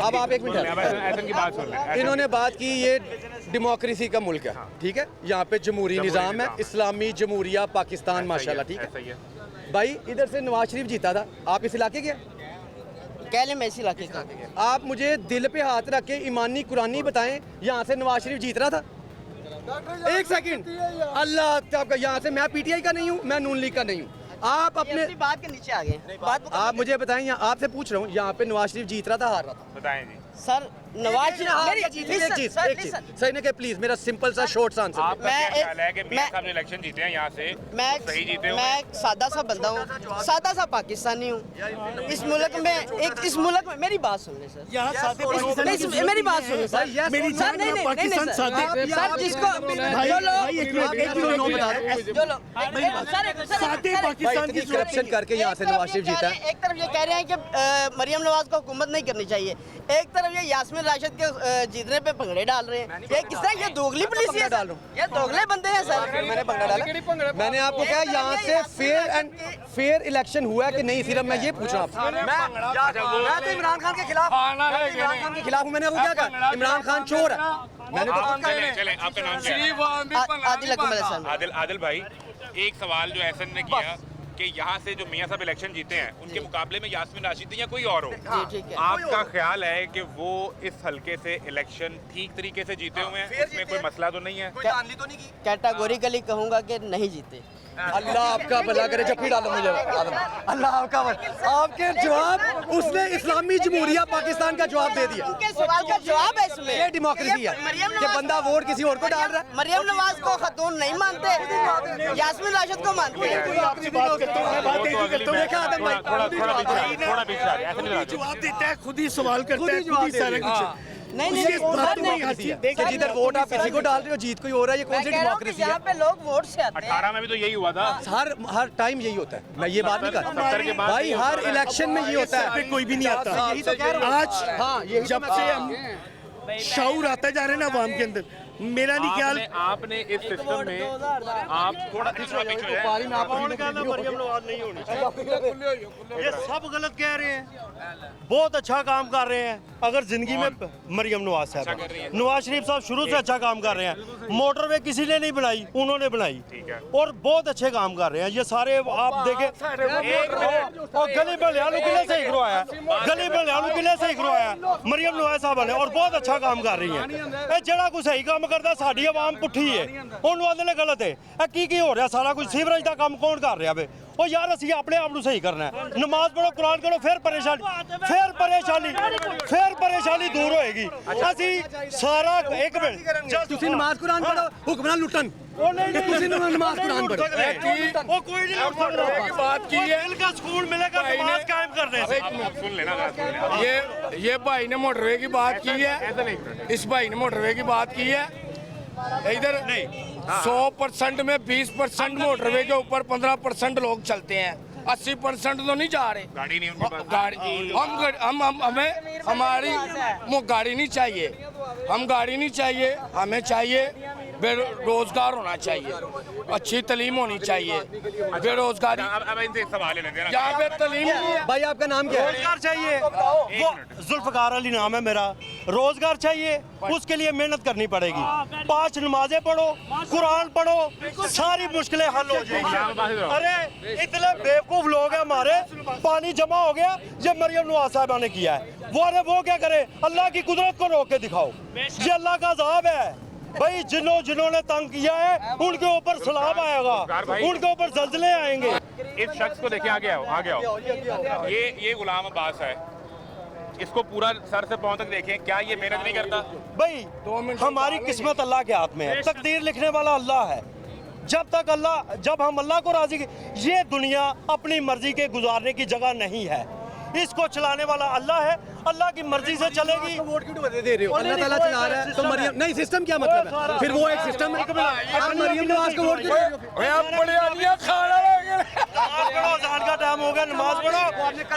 [SPEAKER 2] अब आप एक मिनट,
[SPEAKER 1] ऐसा की बात सुन लें।
[SPEAKER 2] इन्होंने बात की ये डेमोक्रेसी का मुल्क है, ठीक है, यहाँ पे जमहूरी निज़ाम है, इस्लामी जमहूरिया पाकिस्तान माशाल्लाह, ठीक
[SPEAKER 1] ऐसा ही
[SPEAKER 2] है
[SPEAKER 1] है।
[SPEAKER 2] भाई। इधर से नवाज शरीफ जीता था, आप इस इलाके के?
[SPEAKER 5] कह लें मैं इसी इलाके का।
[SPEAKER 2] आप मुझे दिल पे हाथ रख के ईमानी कुरानी बताएं, यहाँ से नवाज शरीफ जीत रहा था? एक सेकंड, अल्लाह आपका, यहाँ से मैं पीटीआई का नहीं हूँ, मैं नून लीग का नहीं हूँ। आप अपने
[SPEAKER 5] अपनी बात के नीचे आ गए। बात
[SPEAKER 2] आप मुझे बताएं, यहाँ आपसे पूछ रहा हूँ, यहाँ पे नवाज शरीफ जीत रहा था हार रहा था?
[SPEAKER 1] बताएं जी।
[SPEAKER 5] सर नवाज
[SPEAKER 2] एक चीज सही नहीं, प्लीज मेरा सिंपल सा शॉर्ट आंसर।
[SPEAKER 1] आपका
[SPEAKER 5] मैं
[SPEAKER 1] क्या ख्याल है कि मियां
[SPEAKER 5] मैं-
[SPEAKER 1] साहब ने इलेक्शन जीते हैं यहाँ से,
[SPEAKER 5] मैं
[SPEAKER 1] सही जीते हुए?
[SPEAKER 5] मैं एक सादा सा बंदा हूँ, सादा सा पाकिस्तानी हूँ। इस मुल्क में इस मुल्क में मेरी बात सुन ले सर,
[SPEAKER 8] यहाँ सादे
[SPEAKER 5] मेरी बात सुन ले सर।
[SPEAKER 8] मेरी
[SPEAKER 5] सर नहीं नहीं नहीं
[SPEAKER 8] पाकिस्तान
[SPEAKER 5] सर,
[SPEAKER 8] सादे
[SPEAKER 5] सर जिसको
[SPEAKER 8] भाई
[SPEAKER 5] जो लोग
[SPEAKER 8] भाई एक मिनट
[SPEAKER 5] जो लोग
[SPEAKER 8] सादे पाकिस्तान की
[SPEAKER 2] करप्शन करके यहाँ से नवाज शरीफ जीता है।
[SPEAKER 5] एक तरफ ये कह रहे हैं कि मरियम नवाज को हुकूमत नहीं करनी चाहिए, एक तरफ ये यास्मीन राशिद के जीतने पे भंगड़े डाल रहे हैं। ये किस तरह, ये दोगली पुलिस है
[SPEAKER 2] डाल रहा
[SPEAKER 5] सर, ये दोगले बंदे हैं सर।
[SPEAKER 2] मैंने भंगड़ा डाला, मैंने आपको कहा यहाँ से फेयर इलेक्शन हुआ है कि नहीं, सिर्फ मैं ये पूछ रहा हूँ। मैं तो इमरान खान के खिलाफ, इमरान खान के खिलाफ हूँ। मैंने वो क्या कहा, इमरान खान चोर है, मैंने तो खुद कहा है।
[SPEAKER 1] चलें, आपका नाम क्या है?
[SPEAKER 5] आदिल अकमल हसन।
[SPEAKER 1] आदिल भाई, एक सवाल जो एहसन ने किया कि यहाँ से जो मियां साहब इलेक्शन जीते हैं, उनके मुकाबले में यास्मीन राशिद या कोई और हो,
[SPEAKER 5] ठीक है।
[SPEAKER 1] आपका ख्याल है कि वो इस हलके से इलेक्शन ठीक तरीके से जीते हुए हैं, इसमें कोई मसला तो नहीं है?
[SPEAKER 5] कैटेगोरिकली कहूंगा कि नहीं जीते।
[SPEAKER 2] अल्लाह आपका भला करे, जब भी डालो मुझे अल्लाह आपका भला। आपके जवाब, उसने इस्लामी जमहूरिया पाकिस्तान का जवाब दे दिया।
[SPEAKER 5] उनके सवाल का जवाब है इसमें।
[SPEAKER 2] ये डेमोक्रेसी है कि बंदा वोट किसी और को डाल रहा है।
[SPEAKER 5] मरियम नवाज को खतून नहीं मानते, यास्मीन राशिद को मानते हैं।
[SPEAKER 2] देखा आदम भाई,
[SPEAKER 1] थोड़ा पीछे आ गया, ऐसे नहीं
[SPEAKER 8] जवाब देता है, खुद ही सवाल करता है, खुद ही सारा कुछ।
[SPEAKER 5] नहीं
[SPEAKER 8] उसके बाद तो नहीं आती है।
[SPEAKER 2] कि जिधर वोट आप किसी को डाल रहे हो, जीत कोई हो रहा है, ये कौन सी डेमोक्रेसी है?
[SPEAKER 5] यहाँ पे लोग वोट से आते हैं।
[SPEAKER 1] 18 में भी तो यही हुआ था।
[SPEAKER 2] हर टाइम यही होता है, मैं ये बात नहीं कर
[SPEAKER 1] 70 के बाद
[SPEAKER 2] भाई, हर इलेक्शन में ये होता है।
[SPEAKER 8] कोई भी नहीं आता।
[SPEAKER 2] यही तो कह रहा हूँ।
[SPEAKER 8] आज
[SPEAKER 2] हाँ, यही तो
[SPEAKER 8] जब
[SPEAKER 2] मैं
[SPEAKER 8] से
[SPEAKER 2] कह रहा
[SPEAKER 8] हम शऊर आता जा रहे हैं ना आवाम के अंदर, मेरा नहीं ख्याल
[SPEAKER 1] आपने इस सिस्टम में आप थोड़ा पीछे हो जाए।
[SPEAKER 6] ये सब गलत कह रहे हैं, बहुत अच्छा काम कर रहे हैं। अगर जिंदगी में मरियम नवाज साहब, नवाज शरीफ साहब शुरू से अच्छा काम कर रहे हैं। मोटरवे किसी ने नहीं बनाई, उन्होंने बनाई, और बहुत अच्छे काम कर रहे हैं। ये सारे आप देखें, और गली बलियालू किले से ही करवाया, गली बलियालू किले से ही करवाया मरियम नवाज साहब ने, और बहुत अच्छा काम कर रही है। ਜਿਹੜਾ ਕੋਈ ਸਹੀ ਕੰਮ ਕਰਦਾ, ਸਾਡੀ ਆਵਾਮ ਪੁੱਠੀ ਹੈ, ਉਹਨੂੰ ਆਂਦੇ ਨੇ ਗਲਤ ਹੈ। ਇਹ ਕੀ ਹੋ ਰਿਹਾ ਸਾਰਾ ਕੁਝ? ਸੀਵਰੇਜ ਦਾ ਕੰਮ ਕੌਣ ਕਰ ਰਿਹਾ ਵੇ? ਉਹ ਯਾਰ ਅਸੀਂ ਆਪਣੇ ਆਪ ਨੂੰ ਸਹੀ ਕਰਨਾ ਹੈ। ਨਮਾਜ਼ ਪੜੋ, ਕੁਰਾਨ ਕਰੋ, ਫਿਰ ਪਰੇਸ਼ਾਨੀ ਦੂਰ ਹੋਏਗੀ। ਅਸੀਂ ਸਾਰਾ ਇੱਕ ਮਿੰਟ,
[SPEAKER 2] ਤੁਸੀਂ ਨਮਾਜ਼ ਕੁਰਾਨ ਪੜੋ, ਹੁਕਮਰਾਨ ਲੁੱਟਣ।
[SPEAKER 6] ਉਹ ਨਹੀਂ
[SPEAKER 2] ਤੁਸੀਂ ਨਮਾਜ਼ ਕੁਰਾਨ ਪੜੋ।
[SPEAKER 6] ਉਹ ਕੋਈ ਨਹੀਂ ਲੁੱਟ ਸਕਦਾ।
[SPEAKER 4] की बात की है,
[SPEAKER 6] इनका स्कूल मिलेगा नमाज कायम करने से।
[SPEAKER 1] सुन लेना,
[SPEAKER 4] ये भाई ने मोटरवे की बात की है, इस भाई ने मोटरवे की बात की है। इधर नहीं 100% में 20% मोटरवे के ऊपर 15% लोग चलते हैं, 80% तो नहीं जा रहे।
[SPEAKER 1] गाड़ी नहीं उनके पास।
[SPEAKER 4] गाड़ी हम हमें हमारी वो गाड़ी नहीं चाहिए, हम गाड़ी नहीं चाहिए, हमें चाहिए बेरोजगार होना चाहिए, अच्छी तालीम होनी चाहिए। बेरोजगारी,
[SPEAKER 1] अब इनसे एक सवाल है लेते हैं।
[SPEAKER 4] यहाँ पे तालीम नहीं है।
[SPEAKER 2] भाई आपका नाम क्या है?
[SPEAKER 6] रोजगार चाहिए, वो जुल्फकार अली नाम है मेरा। रोजगार चाहिए, उसके लिए मेहनत करनी पड़ेगी। 5 नमाजें पढ़ो, कुरान पढ़ो, सारी मुश्किलें हल हो जाएंगी। अरे इतने बेवकूफ लोग हैं हमारे, पानी जमा हो गया, ये मरियम नवाज साहबा ने किया है। वो क्या करे? अल्लाह की कुदरत को रोक के दिखाओ, ये अल्लाह का अज़ाब है भाई। जिन्होंने तंग किया है, उनके ऊपर सलाब आएगा, उनके ऊपर जल्जले आएंगे।
[SPEAKER 1] इस शख्स को देखिए, आगे आओ। ये गुलाम अब्बास है, इसको पूरा सर से पांव तक देखें, क्या ये मेहनत नहीं करता?
[SPEAKER 6] भाई हमारी किस्मत अल्लाह के हाथ में है, तकदीर लिखने वाला अल्लाह है। जब हम अल्लाह को राजी, ये दुनिया अपनी मर्जी के गुजारने की जगह नहीं है। इसको चलाने वाला अल्लाह है, अल्लाह की मर्जी से चलेगी।
[SPEAKER 2] वोट क्यों दे रहे हो? अल्लाह ताला चला रहा है तो मरियम नहीं, सिस्टम क्या मतलब है? फिर वो एक सिस्टम है, आप मरियम नवाज को वोट क्यों दे रहे हो?
[SPEAKER 4] ओए आप बड़े आलिया खाना लगे
[SPEAKER 6] नमाज पढ़ो, अज़ान का टाइम हो गया, नमाज पढ़ो।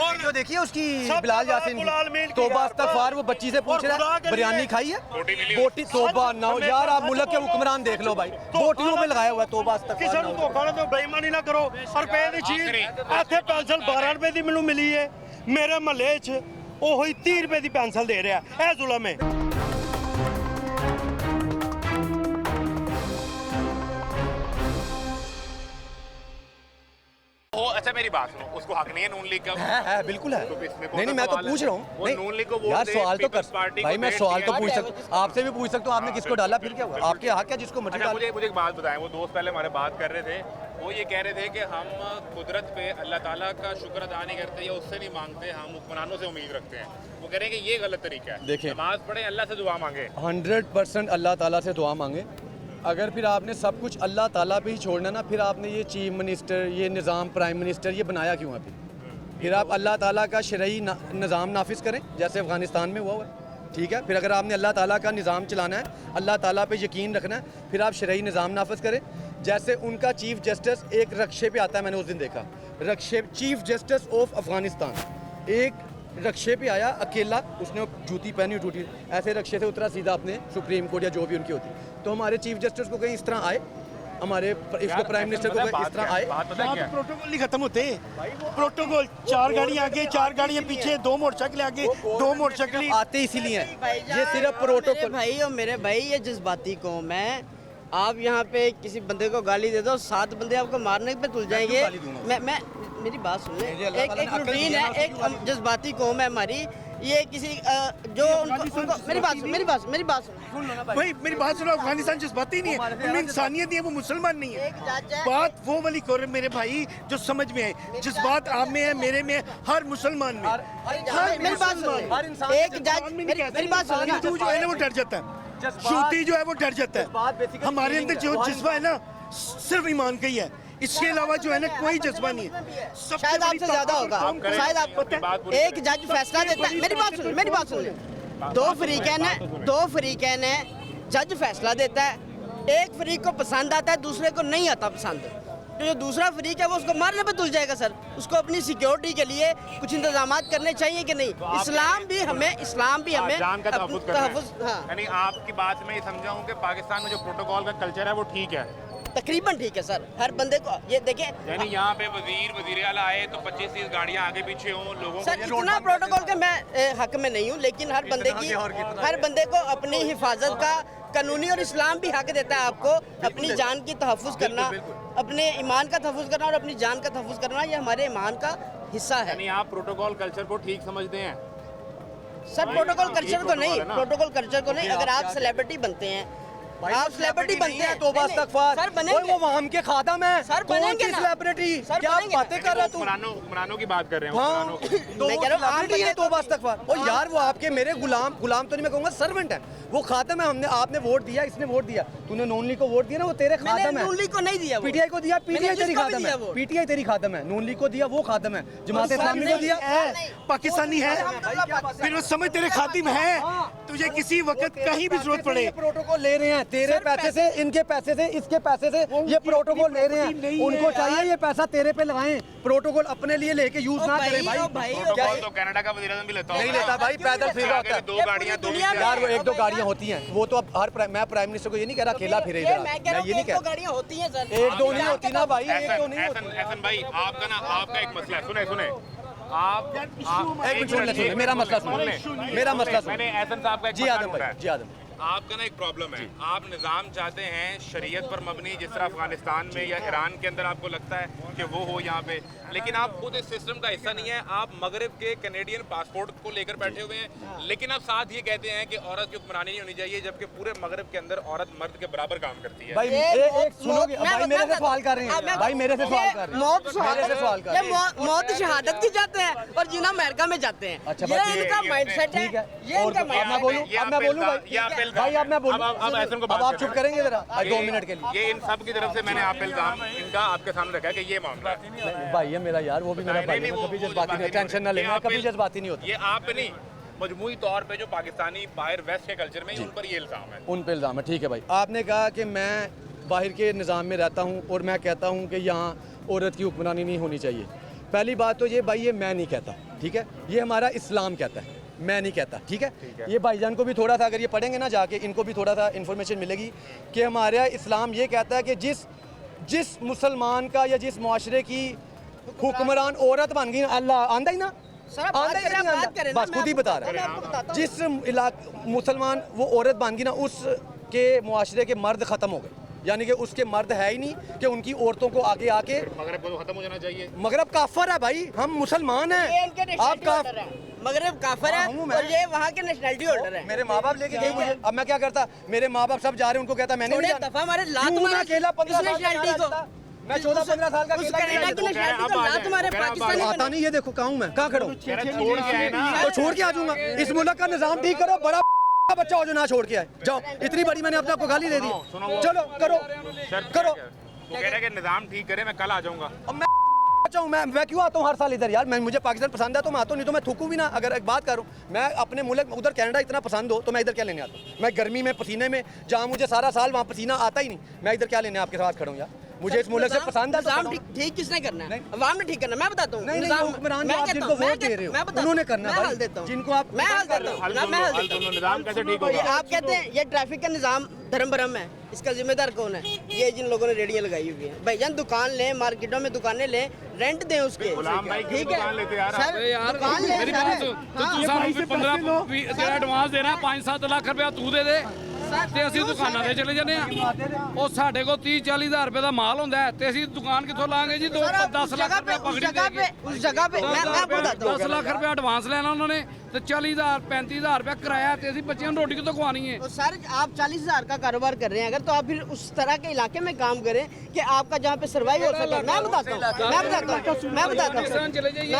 [SPEAKER 2] वीडियो देखिए उसकी
[SPEAKER 6] सब
[SPEAKER 2] बिलाल
[SPEAKER 6] खुदा
[SPEAKER 2] यासीन
[SPEAKER 6] रब्बुल आलमीन
[SPEAKER 2] की,
[SPEAKER 6] की
[SPEAKER 2] तौबा
[SPEAKER 6] याद
[SPEAKER 2] इस्तगफार,
[SPEAKER 6] करो।
[SPEAKER 2] वो बच्ची से पूछ
[SPEAKER 6] और
[SPEAKER 2] रहा
[SPEAKER 6] खुदा
[SPEAKER 2] है
[SPEAKER 6] के
[SPEAKER 2] बिरयानी
[SPEAKER 6] लिए
[SPEAKER 2] खाई है?
[SPEAKER 1] मिली
[SPEAKER 2] बोटी तौबा ना हो यार, आप मुल्क के हुक्मरान देख लो भाई, बोटियों पे लगाया हुआ है तौबा
[SPEAKER 6] ਕਿਸੇ
[SPEAKER 2] इस्तगफार
[SPEAKER 6] ਨੂੰ
[SPEAKER 2] ना हो।
[SPEAKER 6] ਧੋਖਾ ਨਾ ਦਿਓ, ਬੇਈਮਾਨੀ ਨਾ ਕਰੋ। ਰੁਪਏ ਦੀ ਚੀਜ਼ ਇੱਥੇ ਪੈਨਸਲ 12 ਰੁਪਏ ਦੀ ਮੈਨੂੰ ਮਿਲੀ ਹੈ, ਮੇਰੇ ਮਹੱਲੇ 'ਚ ਉਹੀ 30 ਰੁਪਏ ਦੀ ਪੈਨਸਲ ਦੇ ਰਿਹਾ, ਇਹ ਜ਼ੁਲਮ ਹੈ।
[SPEAKER 1] वो अच्छा मेरी बात सुनो, उसको हक नहीं है नून लीग का?
[SPEAKER 2] है बिल्कुल है।
[SPEAKER 1] तो इसमें कौन
[SPEAKER 2] नहीं
[SPEAKER 1] सा
[SPEAKER 2] मैं तो
[SPEAKER 1] सवाल है?
[SPEAKER 2] पूछ रहा हूँ।
[SPEAKER 1] वो
[SPEAKER 2] नहीं,
[SPEAKER 1] नून लीग को वोट
[SPEAKER 2] यार
[SPEAKER 1] दे,
[SPEAKER 2] सवाल तो
[SPEAKER 1] पीपल्स
[SPEAKER 2] कर
[SPEAKER 1] पार्टी को
[SPEAKER 2] भाई, मैं
[SPEAKER 1] देश
[SPEAKER 2] सवाल तो
[SPEAKER 1] दिया।
[SPEAKER 2] पूछ सकता, आपसे भी पूछ सकता हूँ, आपने किसको डाला फिर क्या हुआ? आपके हक है जिसको मर्जी
[SPEAKER 1] अच्छा
[SPEAKER 2] डालो।
[SPEAKER 1] मुझे एक बात बताएं, वो दोस्त पहले हमारे बात कर रहे थे, वो ये कह रहे थे कि हम कुदरत पे अल्लाह ताला का शुक्र अदा नहीं करते या उससे नहीं मांगते, हम हुक्मरानों से उम्मीद रखते हैं। वो कह रहे हैं कि ये गलत तरीका है।
[SPEAKER 2] देखिए।
[SPEAKER 1] नमाज पढ़े, अल्लाह से दुआ मांगे।
[SPEAKER 2] 100% अल्लाह ताला से दुआ मांगे। अगर फिर आपने सब कुछ अल्लाह ताला पे ही छोड़ना ना, फिर आपने ये चीफ मिनिस्टर, ये निज़ाम, प्राइम मिनिस्टर ये बनाया क्यों है? फिर आप अल्लाह ताला का शरई निज़ाम नाफिज करें, जैसे अफ़गानिस्तान में हुआ हुआ है, ठीक है? फिर अगर आपने अल्लाह ताला का निज़ाम चलाना है, अल्लाह ताला पे यकीन रखना है, फिर आप शरई निज़ाम नाफिज करें। जैसे उनका चीफ जस्टिस एक रक्शे पे आता है, मैंने उस दिन देखा, रक्शे चीफ जस्टिस ऑफ अफ़गानिस्तान एक रक्शे पे आया अकेला, उसने जूती पहनी टूटी, ऐसे रक्शे से उतरा सीधा अपने सुप्रीम कोर्ट या जो भी उनकी होती। तो हमारे चीफ जस्टिस को कहीं इस तरह आए, हमारे इसको प्राइम मिनिस्टर को कहीं इस तरह आए,
[SPEAKER 1] बात पता है क्या है?
[SPEAKER 8] प्रोटोकॉल नहीं खत्म होते। प्रोटोकॉल 4 गाड़ियां आगे, 4 गाड़ियां पीछे, 2 मोटरसाइकिल आगे, 2 मोटरसाइकिल
[SPEAKER 2] आते इसीलिए हैं। ये सिर्फ प्रोटोकॉल।
[SPEAKER 5] भाई और मेरे भाई, ये जज्बाती कौम है। आप यहाँ पे किसी बंदे को गाली दे दो, 7 बंदे आपको मारने पे तुल जाएंगे।
[SPEAKER 2] गाली दूंगा।
[SPEAKER 5] मैं मेरी बात सुन ले,
[SPEAKER 2] मुझे अल्लाह
[SPEAKER 5] एक
[SPEAKER 2] ताला ने अक्ल
[SPEAKER 5] रूटीन
[SPEAKER 2] दी है
[SPEAKER 5] है,
[SPEAKER 2] ना,
[SPEAKER 5] एक जज्बाती कौम है हमारी। ये किसी जो उनको मेरी बात सुन।
[SPEAKER 8] भाई मेरी बात सुनो, अफगानिस्तान जज्बाती नहीं है, उनमें इंसानियत नहीं है, वो मुसलमान नहीं है।
[SPEAKER 5] एक जज है,
[SPEAKER 8] बात वो वाली कर मेरे भाई जो समझ में आए, जज्बात आप में है, मेरे में है, हर मुसलमान में।
[SPEAKER 5] मेरी बात सुन, एक जज मेरी बात सुन ना।
[SPEAKER 8] तू जो है ना वो डर जाता है, शूटी जो है वो डर जाता है। हमारे अंदर जो जज्बा है ना सिर्फ ईमान का ही है, इसके अलावा जो है ना कोई जज्बा नहीं है।
[SPEAKER 5] शायद आपसे ज्यादा होगा, शायद आप। एक जज फैसला देता है, मेरी बात सुन। दो फरीकैन है, जज फैसला देता है, एक फरीक को पसंद आता है, दूसरे को नहीं आता पसंद, तो जो दूसरा फरीक है वो उसको मारने पे तुल जाएगा। सर, उसको अपनी सिक्योरिटी के लिए कुछ इंतजाम करने चाहिए कि नहीं? इस्लाम भी हमें
[SPEAKER 1] जान का तहफ़्फ़ुज़ करना है।
[SPEAKER 5] तहफ़्फ़ुज़, हाँ,
[SPEAKER 1] यानी आपकी बात से मैं ये समझा हूँ कि पाकिस्तान में जो प्रोटोकॉल का कल्चर है वो ठीक है,
[SPEAKER 5] तकरीबन ठीक है सर। हर बंदे को ये देखें,
[SPEAKER 1] यानी यहाँ पे वजीर आला आए तो 25-30 गाड़ियाँ आगे पीछे हों, लोगों
[SPEAKER 5] सर
[SPEAKER 1] को
[SPEAKER 5] इतना प्रोटोकॉल के मैं हक में नहीं हूँ, लेकिन हर बंदे को अपनी हिफाजत का कानूनी और इस्लाम भी हक देता है आपको अपनी जान की तहफ़्फ़ुज़ करना, अपने ईमान का तहफ़्फ़ुज़ करना और अपनी जान का तहफ़्फ़ुज़ करना, ये हमारे ईमान का हिस्सा है।
[SPEAKER 1] यानी आप प्रोटोकॉल कल्चर को ठीक समझते हैं?
[SPEAKER 5] सर प्रोटोकॉल कल्चर को नहीं,
[SPEAKER 1] है ना?
[SPEAKER 5] प्रोटोकॉल कल्चर को नहीं। अगर आप सेलिब्रिटी बनते हैं, आप सेलिब्रिटी बनते हैं
[SPEAKER 2] तो बस इस्तगफार।
[SPEAKER 5] सर बनेंगे,
[SPEAKER 2] वो वहां के खादम है,
[SPEAKER 5] सर
[SPEAKER 2] कौन
[SPEAKER 5] बनेंगे
[SPEAKER 2] सी
[SPEAKER 5] ना।
[SPEAKER 2] सेलिब्रिटी?
[SPEAKER 5] सर
[SPEAKER 2] क्या
[SPEAKER 5] बनेंगे
[SPEAKER 2] बातें कर रहा है तू?
[SPEAKER 1] हुक्मरानों की बात कर रहे हैं,
[SPEAKER 2] हाँ,
[SPEAKER 1] हुक्मरानों।
[SPEAKER 2] तो
[SPEAKER 5] मैं कह रहा हूँ,
[SPEAKER 2] सेलिब्रिटी है
[SPEAKER 5] आप
[SPEAKER 2] तो बस इस्तगफार। और यार वो आपके मेरे गुलाम तो नहीं मैं कहूँगा, सर्वेंट है, वो खादम है। आपने वोट दिया, इसने वोट दिया, तूने नून लीग को वोट दिया ना, वो तेरे खादम
[SPEAKER 5] मैंने
[SPEAKER 2] है।
[SPEAKER 5] नून लीग को नहीं दिया,
[SPEAKER 2] पीटीआई को दिया, पीटीआई तेरी
[SPEAKER 5] जिसको भी
[SPEAKER 2] खादम
[SPEAKER 5] दिया
[SPEAKER 2] है,
[SPEAKER 5] वोट।
[SPEAKER 2] पीटीआई तेरी खादम है। नून लीग को दिया, वो खादम है। जमात इस्लामी को दिया,
[SPEAKER 8] पाकिस्तानी है, फिर वो समझ तेरे खातिम है, तुझे किसी वक्त कहीं भी जरूरत पड़े।
[SPEAKER 2] ये प्रोटोकॉल ले रहे हैं तेरे पैसे से, इनके पैसे से, इसके पैसे से, ये प्रोटोकॉल ले रहे हैं। उनको चाहिए ये पैसा तेरे पे लगाएं, प्रोटोकॉल अपने लिए लेके यूज ना करें भाई।
[SPEAKER 1] प्रोटोकॉल तो कनाडा का वज़ीर आज़म भी लेता
[SPEAKER 2] नहीं
[SPEAKER 1] होगा।
[SPEAKER 2] लेता भाई, पैदल फिर रहा होता है।
[SPEAKER 1] 2 गाड़ियाँ, 2
[SPEAKER 2] यार वो 1-2 गाड़ियाँ होती हैं, वो तो अब मैं प्राइम मिनिस्टर को ये नहीं कह रहा अकेला फिरे इधर।
[SPEAKER 5] मैं कह रहा हूँ,
[SPEAKER 2] ये नहीं
[SPEAKER 5] एक दो
[SPEAKER 2] कह
[SPEAKER 5] गाड़ियाँ होती हैं सर,
[SPEAKER 2] 1-2 नहीं होती ना भाई, 1-2 नहीं होती।
[SPEAKER 1] एहसन भाई, आपका एक मसला है, सुने आप
[SPEAKER 2] एक मिनट सुन ले, मेरा मसला सुन, मेरा मसला सुन।
[SPEAKER 1] मैंने एहसन साहब का एक
[SPEAKER 2] जी
[SPEAKER 1] मसला
[SPEAKER 2] आदम
[SPEAKER 1] ढूंढा
[SPEAKER 2] भाई,
[SPEAKER 1] है।
[SPEAKER 2] जी आदम।
[SPEAKER 1] आपका ना एक प्रॉब्लम है, आप निज़ाम चाहते हैं शरीयत पर मबनी, जिस तरह अफगानिस्तान में या ईरान के अंदर आपको लगता है कि वो हो यहाँ पे, लेकिन आप खुद इस सिस्टम का हिस्सा नहीं है। आप मगरब के कैनेडियन पासपोर्ट को लेकर बैठे हुए हैं, लेकिन आप साथ ये कहते हैं कि औरत की हुक्मरानी नहीं होनी चाहिए, जबकि पूरे मगरब के अंदर औरत मर्द के बराबर काम करती है।
[SPEAKER 2] भाई एक सुनोगे भाई, मेरे से सवाल कर रहे हैं भाई, मेरे से सवाल कर रहे हैं, मेरे से सवाल कर रहे हैं।
[SPEAKER 5] मौत शहादत की जाते हैं और जिना अमेरिका में जाते हैं।
[SPEAKER 2] अच्छा
[SPEAKER 5] ये इनका माइंडसेट है,
[SPEAKER 2] ठीक है।
[SPEAKER 5] ये
[SPEAKER 2] और
[SPEAKER 5] इनका
[SPEAKER 2] अब मैं बोलूं,
[SPEAKER 1] ये
[SPEAKER 2] अब मैं बोलूं भाई,
[SPEAKER 1] ये आप मामला
[SPEAKER 2] भाई अब मैं बोलूं,
[SPEAKER 1] अब ऐसे को
[SPEAKER 2] अब आप चुप करेंगे जरा 2 मिनट के लिए।
[SPEAKER 1] ये इन सब की तरफ से मैंने आप पे इल्जाम इनका आपके सामने रखा है कि ये मामला है।
[SPEAKER 2] नहीं, भाई है मेरा यार, वो भी मेरा भाई है, मैं कभी जज्बाती नहीं, टेंशन ना लेना, कभी जज्बाती नहीं होता।
[SPEAKER 1] ये आप पे नहीं, मजमूई तौर पे जो पाकिस्तानी बाहर वेस्ट के कल्चर में उन पर ये इल्जाम है।
[SPEAKER 2] उन पे इल्ज़ाम है, ठीक है भाई। आपने कहा कि मैं बाहर के निज़ाम में रहता हूँ और मैं कहता हूँ कि यहाँ औरत की हुक्मरानी नहीं होनी चाहिए। पहली बात तो ये भाई, ये मैं नहीं कहता, ठीक है, ये हमारा इस्लाम कहता है, मैं नहीं कहता, ठीक है। ये भाईजान को भी थोड़ा सा अगर ये पढ़ेंगे ना जाके, इनको भी थोड़ा सा इन्फॉर्मेशन मिलेगी कि हमारा इस्लाम ये कहता है कि जिस मुसलमान का या जिस मुआशरे की हुक्मरान औरत बन गई, अल्लाह आंदा ही ना,
[SPEAKER 5] सर, आप बात करें, आप बात करें ना,
[SPEAKER 2] बस खुद ही बता रहा
[SPEAKER 5] मैं आपको
[SPEAKER 2] है,
[SPEAKER 5] बताता हूँ।
[SPEAKER 2] जिस मुसलमान वो औरत बन गई ना, उसके मुआशरे के मर्द ख़त्म हो गए, यानी कि उसके मर्द है ही नहीं कि उनकी औरतों को आगे आके,
[SPEAKER 1] मगरब को खत्म हो जाना चाहिए।
[SPEAKER 2] मगरब काफर है भाई, हम मुसलमान
[SPEAKER 5] ये
[SPEAKER 2] हैं,
[SPEAKER 5] इनके
[SPEAKER 2] आप
[SPEAKER 5] नेशनलिटी होल्डर है, मगरब काफर है
[SPEAKER 2] हूँ मैं।
[SPEAKER 5] और ये वहाँ के नेशनलिटी होल्डर है।
[SPEAKER 2] मेरे माँ बाप लेके गए मुझे, अब मैं क्या करता, मेरे माँ बाप सब जा रहे हैं, उनको कहता मैंने
[SPEAKER 5] थोड़े
[SPEAKER 2] नहीं जाना।
[SPEAKER 5] दफा हमारे लात
[SPEAKER 2] क्यों मैं
[SPEAKER 5] मारे
[SPEAKER 2] अकेला 15 साल का
[SPEAKER 5] नेशनलिटी को,
[SPEAKER 2] मैं 14-15 साल का
[SPEAKER 5] उस
[SPEAKER 2] अकेला
[SPEAKER 5] कनाडा की नेशनलिटी को लात मारे पाकिस्तानी
[SPEAKER 2] आता
[SPEAKER 5] बने।
[SPEAKER 2] नहीं, ये देखो कहाँ हूँ मैं, कहाँ खड़ा हूँ,
[SPEAKER 1] छोड़ के आए ना।
[SPEAKER 2] तो छोड़ के आ जाऊंगा। इस मुल्क का निजाम ठीक करो, बड़ा बच्चा हो जो ना छोड़ के आए, जाओ, इतनी बड़ी मैंने अपने आप को गाली दे दी, चलो करो करो।
[SPEAKER 1] वो कह रहा है कि निजाम ठीक करे, मैं कल आ जाऊंगा।
[SPEAKER 2] अब मैं बच्चा हूँ, मैं क्यों आता हूँ हर साल इधर यार, मैं मुझे पाकिस्तान पसंद है तो मैं आता हूँ, नहीं तो मैं थूकूं भी ना। अगर एक बात करूँ, मैं अपने मुल्क उधर कनाडा इतना पसंद हो तो मैं इधर क्या लेने आता हूँ? मैं गर्मी में पसीने में, जहाँ मुझे सारा साल वहाँ पसीना आता ही नहीं, मैं इधर क्या लेने आपके साथ खड़ा हूँ यार? मुझे इस मुल्क से पसंद है तो
[SPEAKER 5] निजाम ठीक किसने करना है? अवाम ने ठीक करना है, मैं बताता हूँ।
[SPEAKER 2] नहीं,
[SPEAKER 5] निजाम
[SPEAKER 2] हुक्मरान
[SPEAKER 5] मैं
[SPEAKER 2] आप
[SPEAKER 5] कहता
[SPEAKER 2] जिनको
[SPEAKER 5] हूँ, मैं
[SPEAKER 2] वोट दे रहे हो,
[SPEAKER 5] मैं बताता
[SPEAKER 2] उन्होंने
[SPEAKER 5] हूँ,
[SPEAKER 2] करना
[SPEAKER 5] मैं
[SPEAKER 2] भाई,
[SPEAKER 5] हल देता हूँ,
[SPEAKER 2] जिनको आप
[SPEAKER 5] मैं हल देता हूँ,
[SPEAKER 1] हल
[SPEAKER 5] मैं हल
[SPEAKER 1] दोनों
[SPEAKER 5] देता हूँ।
[SPEAKER 1] निजाम कैसे ठीक
[SPEAKER 5] ये
[SPEAKER 1] होगा?
[SPEAKER 5] आप कहते हैं ये ट्रैफिक का निजाम धर्म भरम है, इसका जिम्मेदार कौन है? ये जिन लोगों ने रेडियां लगाई हुई हैं। भाईजान दुकान लें, मार्केटों में दुकानें लें, रेंट दें उसके,
[SPEAKER 1] गुलाम भाई की
[SPEAKER 5] ठीक है
[SPEAKER 1] दुकान लेते यार आप।
[SPEAKER 5] सर,
[SPEAKER 3] यार
[SPEAKER 5] दुकान लें
[SPEAKER 3] मेरी
[SPEAKER 5] सर।
[SPEAKER 3] बात सुन,
[SPEAKER 5] हाँ।
[SPEAKER 3] तू ਸਾਨੂੰ 15 तेरा एडवांस देना 5-7 ਲੱਖ ਰੁਪਇਆ ਤੂੰ ਦੇ ਦੇ ਤੇ ਅਸੀਂ ਦੁਕਾਨਾਂ ਤੇ ਚਲੇ ਜਾਂਦੇ ਆ। ਉਹ ਸਾਡੇ ਕੋਲ 30-40 ਹਜ਼ਾਰ ਰੁਪਏ ਦਾ ਮਾਲ ਹੁੰਦਾ ਹੈ ਤੇ ਅਸੀਂ ਦੁਕਾਨ ਕਿੱਥੋਂ ਲਾਂਗੇ ਜੀ? 10 ਲੱਖ ਰੁਪਏ ਪਕੜੀ ਦੇ
[SPEAKER 5] उस जगह पे मैं आपको बताता हूँ।
[SPEAKER 3] 10 ਲੱਖ ਰੁਪਏ ਐਡਵਾਂਸ ਲੈਣਾ ਉਹਨਾਂ ਨੇ ਤੇ 40,000-35,000 ਰੁਪਏ ਕਿਰਾਇਆ ਤੇ ਅਸੀਂ ਬੱਚਿਆਂ ਨੂੰ ਰੋਟੀ ਕਿੱਥੋਂ ਖਵਾਣੀ ਹੈ?
[SPEAKER 5] तो सर आप 40,000 का कारोबार कर रहे हैं अगर, तो आप फिर उस तरह के इलाके में काम करें कि आपका जहाँ पे सर्वाइव हो सके। मैं बताता हूँ मैं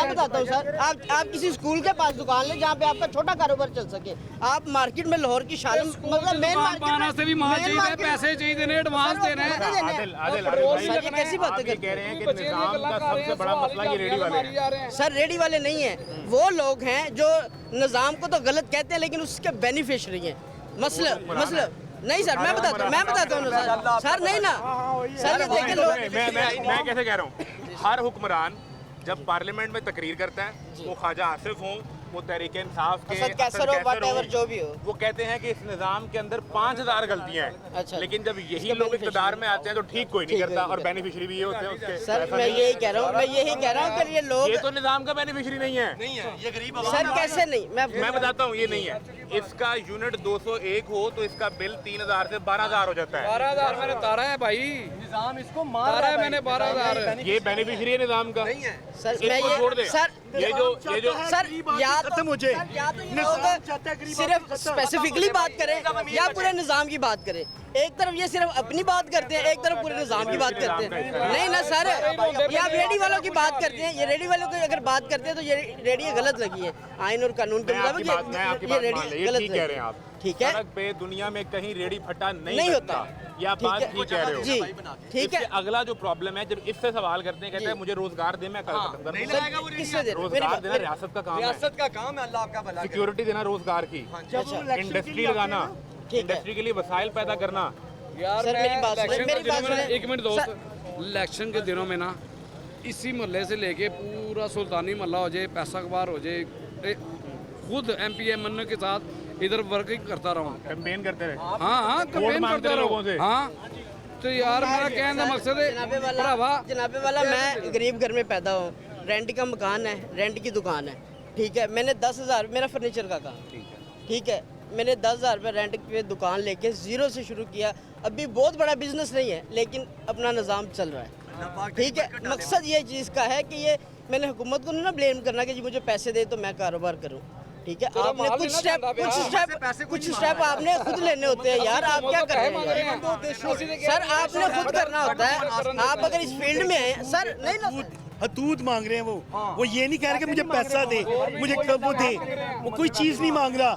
[SPEAKER 5] बताता हूँ सर, आप किसी स्कूल के पास दुकान लें जहाँ पे आपका छोटा कारोबार चल सके। आप मार्केट में लाहौर की शान मतलब मेन
[SPEAKER 3] ਦੁਕਾਨ ਪਾਉਣ ਵਾਸਤੇ ਵੀ ਮਾਲ ਚਾਹੀਦਾ ਹੈ, ਪੈਸੇ ਚਾਹੀਦੇ ਨੇ, ਐਡਵਾਂਸ देना है।
[SPEAKER 5] सर ये कैसी बातें
[SPEAKER 1] आप ये कह रहे हैं कि निजाम का सबसे बड़ा मसला ये रेडी वाले हैं।
[SPEAKER 5] सर रेडी वाले नहीं है, वो लोग हैं जो निज़ाम को तो गलत कहते हैं लेकिन उसके बेनिफिशरी हैं। मसला नहीं सर, मैं बताता हूँ ना सर नहीं ना सर, देखिए लोग
[SPEAKER 1] मैं कैसे कह रहा हूँ, हर हुक्मरान जब पार्लियामेंट में तकरीर करता है, वो ख्वाजा आसिफ हों, वो तहरीक इंसाफ के
[SPEAKER 5] असद कैसर हो, whatever जो भी हो,
[SPEAKER 1] वो कहते हैं कि इस निज़ाम के अंदर 5,000 गलतियां हैं।
[SPEAKER 5] अच्छा।
[SPEAKER 1] लेकिन जब यही लोग इक़्तिदार में आते हैं तो ठीक कोई नहीं करता, और बेनिफिशियरी भी ये होते हैं उसके।
[SPEAKER 5] सर मैं यही कह रहा हूँ कि ये लोग
[SPEAKER 1] ये तो निज़ाम का बेनिफिशियरी नहीं है।
[SPEAKER 5] सर कैसे नहीं,
[SPEAKER 1] मैं बताता हूँ, ये नहीं है। इसका यूनिट 201 हो तो इसका बिल 3,000 से 12,000 हो जाता है।
[SPEAKER 3] 12,000 मैंने तारा है भाई,
[SPEAKER 2] निजाम इसको मार
[SPEAKER 3] तारा
[SPEAKER 2] रहा
[SPEAKER 3] है
[SPEAKER 2] है
[SPEAKER 3] मैंने 12,000।
[SPEAKER 1] ये बेनिफिशियरी है निज़ाम का।
[SPEAKER 5] सर मैं
[SPEAKER 1] इसको छोड़ दे।
[SPEAKER 5] ये सर
[SPEAKER 1] ये जो
[SPEAKER 5] सर या
[SPEAKER 8] खत्म हो जाए।
[SPEAKER 5] या तो ये लोग सिर्फ स्पेसिफिकली बात करें या पूरे निज़ाम की बात करें। एक तरफ ये सिर्फ अपनी बात करते हैं, एक तरफ पूरे निज़ाम की बात करते हैं। नहीं ना सर, ये आप रेडी वालों की बात करते हैं, ये रेडी वालों की अगर बात करते हैं तो ये रेडी गलत लगी है आइन और कानून के मुताबिक।
[SPEAKER 1] मैं आपकी बात मान ली, ये ठीक कह रहे हैं आप।
[SPEAKER 5] ठीक है,
[SPEAKER 1] सड़क पे दुनिया में कहीं रेडी फटा
[SPEAKER 5] नहीं होता,
[SPEAKER 1] ये आप बात ठीक कह रहे हो
[SPEAKER 5] जी ठीक है।
[SPEAKER 1] इससे अगला जो प्रॉब्लम है, जब इससे सवाल करते हैं, कहते हैं मुझे रोजगार दे, मैं कल खत्म कर दूंगा।
[SPEAKER 5] सर किससे दे रहे हो?
[SPEAKER 1] रोजगार देना रियासत का काम है,
[SPEAKER 2] रियासत का काम है, अल्लाह आपका भला करे।
[SPEAKER 1] सिक्योरिटी देना रोजगार की, इंडस्ट्री लगाना,
[SPEAKER 5] है।
[SPEAKER 1] इंडस्ट्री के लिए वसाइल पैदा करना।
[SPEAKER 3] यार
[SPEAKER 5] सर, मेरी बात सुनो,
[SPEAKER 3] इलेक्शन
[SPEAKER 5] मेरी
[SPEAKER 3] के
[SPEAKER 5] बात
[SPEAKER 3] दिनों में
[SPEAKER 5] सुनो।
[SPEAKER 3] एक मिनट दोस्त, इलेक्शन के दिनों में ना इसी मोहल्ले से लेके पूरा सुल्तानी मोहल्ला हो जाए, पैसा कबार हो जाए, खुद MP MN के साथ इधर वर्किंग करता रहा हूँ।
[SPEAKER 1] कैंपेन करते रहे।
[SPEAKER 3] हाँ कैंपेन
[SPEAKER 1] मांगते
[SPEAKER 3] करता
[SPEAKER 1] लोगों से।
[SPEAKER 3] रहा। हाँ तो यार मेरा कहने का मकसद है भरावा,
[SPEAKER 5] जनाबे वाला मैं गरीब घर में पैदा हूँ, रेंट का मकान है, रेंट की दुकान है, ठीक है। मैंने 10,000 मेरा फर्नीचर का काम, ठीक है, मैंने 10,000 रुपये रेंट पे दुकान लेके ज़ीरो से शुरू किया। अभी बहुत बड़ा बिजनेस नहीं है लेकिन अपना निज़ाम चल रहा है, ठीक है। मकसद ये चीज़ का है कि ये मैंने हुकूमत को नहीं ना ब्लेम करना कि जी मुझे पैसे दे तो मैं कारोबार करूँ, ठीक है। आपने कुछ स्टेप आपने खुद लेने होते हैं यार, आप क्या कर रहे हैं सर? आपने खुद करना होता है। आप अगर इस फील्ड में हैं सर, नहीं ना
[SPEAKER 8] हदूद मांग रहे हैं वो ये नहीं कह रहे कि मुझे पैसा दे, मुझे कब वो दे, वो कोई चीज़ नहीं मांग रहा।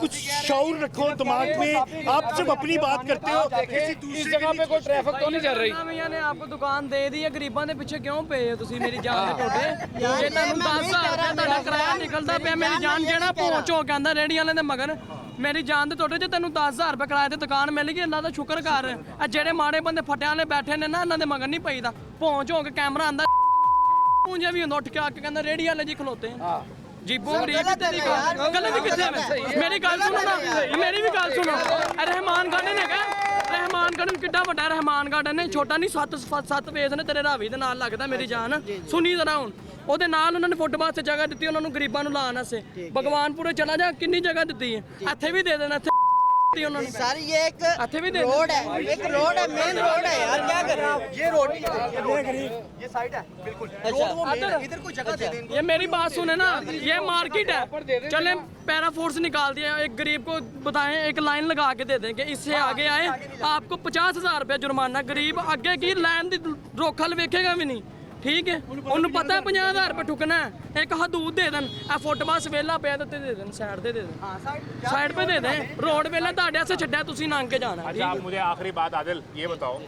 [SPEAKER 8] कुछ शौर रखो दिमाग में। आप सिर्फ अपनी बात करते हो, किसी
[SPEAKER 3] इस
[SPEAKER 8] दूसरे
[SPEAKER 3] जगह पे कोई ट्रैफिक तो नहीं चल रही।
[SPEAKER 9] ਭਈਆ ਨੇ ਆਪਕੋ ਦੁਕਾਨ ਦੇ ਦੀ ਹੈ ਗਰੀਬਾਂ ਦੇ ਪਿੱਛੇ ਕਿਉਂ ਪਏ ਹੋ ਤੁਸੀਂ ਮੇਰੀ ਜਾਨ ਦੇ ਟੋਟੇ ਜੇ ਤੁਹਾਨੂੰ 10,000 ਰੁਪਏ ਤੁਹਾਡਾ ਕਿਰਾਇਆ ਨਿਕਲਦਾ ਪਿਆ ਮੇਰੀ ਜਾਨ ਜਿਹੜਾ ਪਹੁੰਚੋ ਕਹਿੰਦਾ ਰੇੜੀ ਵਾਲੇ ਦੇ ਮਗਰ ਮੇਰੀ ਜਾਨ ਦੇ ਟੋਟੇ ਜੇ ਤੈਨੂੰ 10,000 ਰੁਪਏ ਕਿਰਾਏ ਤੇ ਦੁਕਾਨ ਮਿਲ ਗਈ ਅੱਲਾ ਦਾ ਸ਼ੁਕਰ ਕਰ ਆ ਜਿਹੜੇ ਮਾੜੇ ਬੰਦੇ ਫਟਿਆਂ ਵਾਲੇ ਬੈਠੇ ਨੇ ਨਾ ਇਹਨਾਂ ਦੇ ਮਗਰ ਨਹੀਂ ਪਈਦਾ ਪਹੁੰਚ ਹੋ ਕੇ ਕੈਮਰਾ ਆਂਦਾ ਪੂੰਜੇ ਵੀ ਹੁੰਦਾ ਉੱਠ ਕੇ ਆ ਕੇ ਕਹਿੰਦਾ ਰੇੜੀ ਵਾਲੇ ਜੀ ਖਲੋਤੇ ਆ ਜੀਬੋ ਗਰੀਬ ਦੀ ਗਲਤ ਕਿੱਥੇ ਹੈ ਮੇਰੀ ਗੱਲ ਸੁਣੋ ਨਾ ਮੇਰੀ ਵੀ ਗੱਲ ਸੁਣੋ ਰਹਿਮਾਨ ਗਾਰਡਨ ਹੈਗਾ ਰਹਿਮਾਨ ਗਾਰਡਨ ਕਿੱਡਾ ਵੱਡਾ ਰਹਿਮਾਨ ਗਾਰਡਨ ਹੈ ਛੋਟਾ ਨਹੀਂ 7 ਵੇਸ ਨੇ ਤੇਰੇ ਰਾਵੀ ਦੇ ਨਾਲ ਲੱਗਦਾ ਮੇਰੀ ਜਾਨ ਸੁਣੀ ਜ਼ਰਾ ਹੁਣ ਉਹਦੇ ਨਾਲ ਉਹਨਾਂ ਨੇ ਫੁੱਟਬਾਲ 'ਤੇ ਜਗ੍ਹਾ ਦਿੱਤੀ ਉਹਨਾਂ ਨੂੰ ਗਰੀਬਾਂ ਨੂੰ ਲਾਉਣ ਵਾਸਤੇ ਭਗਵਾਨਪੁਰੇ ਚਲਾ ਜਾ ਕਿੰਨੀ ਜਗ੍ਹਾ ਦਿੱਤੀ ਹੈ ਇੱਥੇ ਵੀ ਦੇ ਦੇਣਾ ਇੱਥੇ ਉਹਨਾਂ ਨੂੰ
[SPEAKER 5] सर ये एक रोड है, एक रोड है, मेन रोड है यार, क्या कर रहे हो?
[SPEAKER 2] ये रोड ये साइड है बिल्कुल रोड वो मेन है, इधर कोई जगह दे दें
[SPEAKER 9] ये मेरी बात सुने ना ये मार्केट है चले पैरा फोर्स निकाल दिया एक गरीब को बताएं एक लाइन लगा के दे देंगे इससे आगे आए आपको 50,000 रुपया जुर्माना गरीब आगे की लाइन दी रोखल वेखेगा भी नहीं ठीक है उन्होंने पता है 50,000 रुपये ठुकना है एक हदूद दे दें फुटपाथ वेला पे दे दें साइड दे दें साइड पे दे दें रोड वेला ਤੁਹਾਡੇ से छड्या तुसी नांग के जाना
[SPEAKER 1] अच्छा आप मुझे आखिरी बात आदिल ये बताओ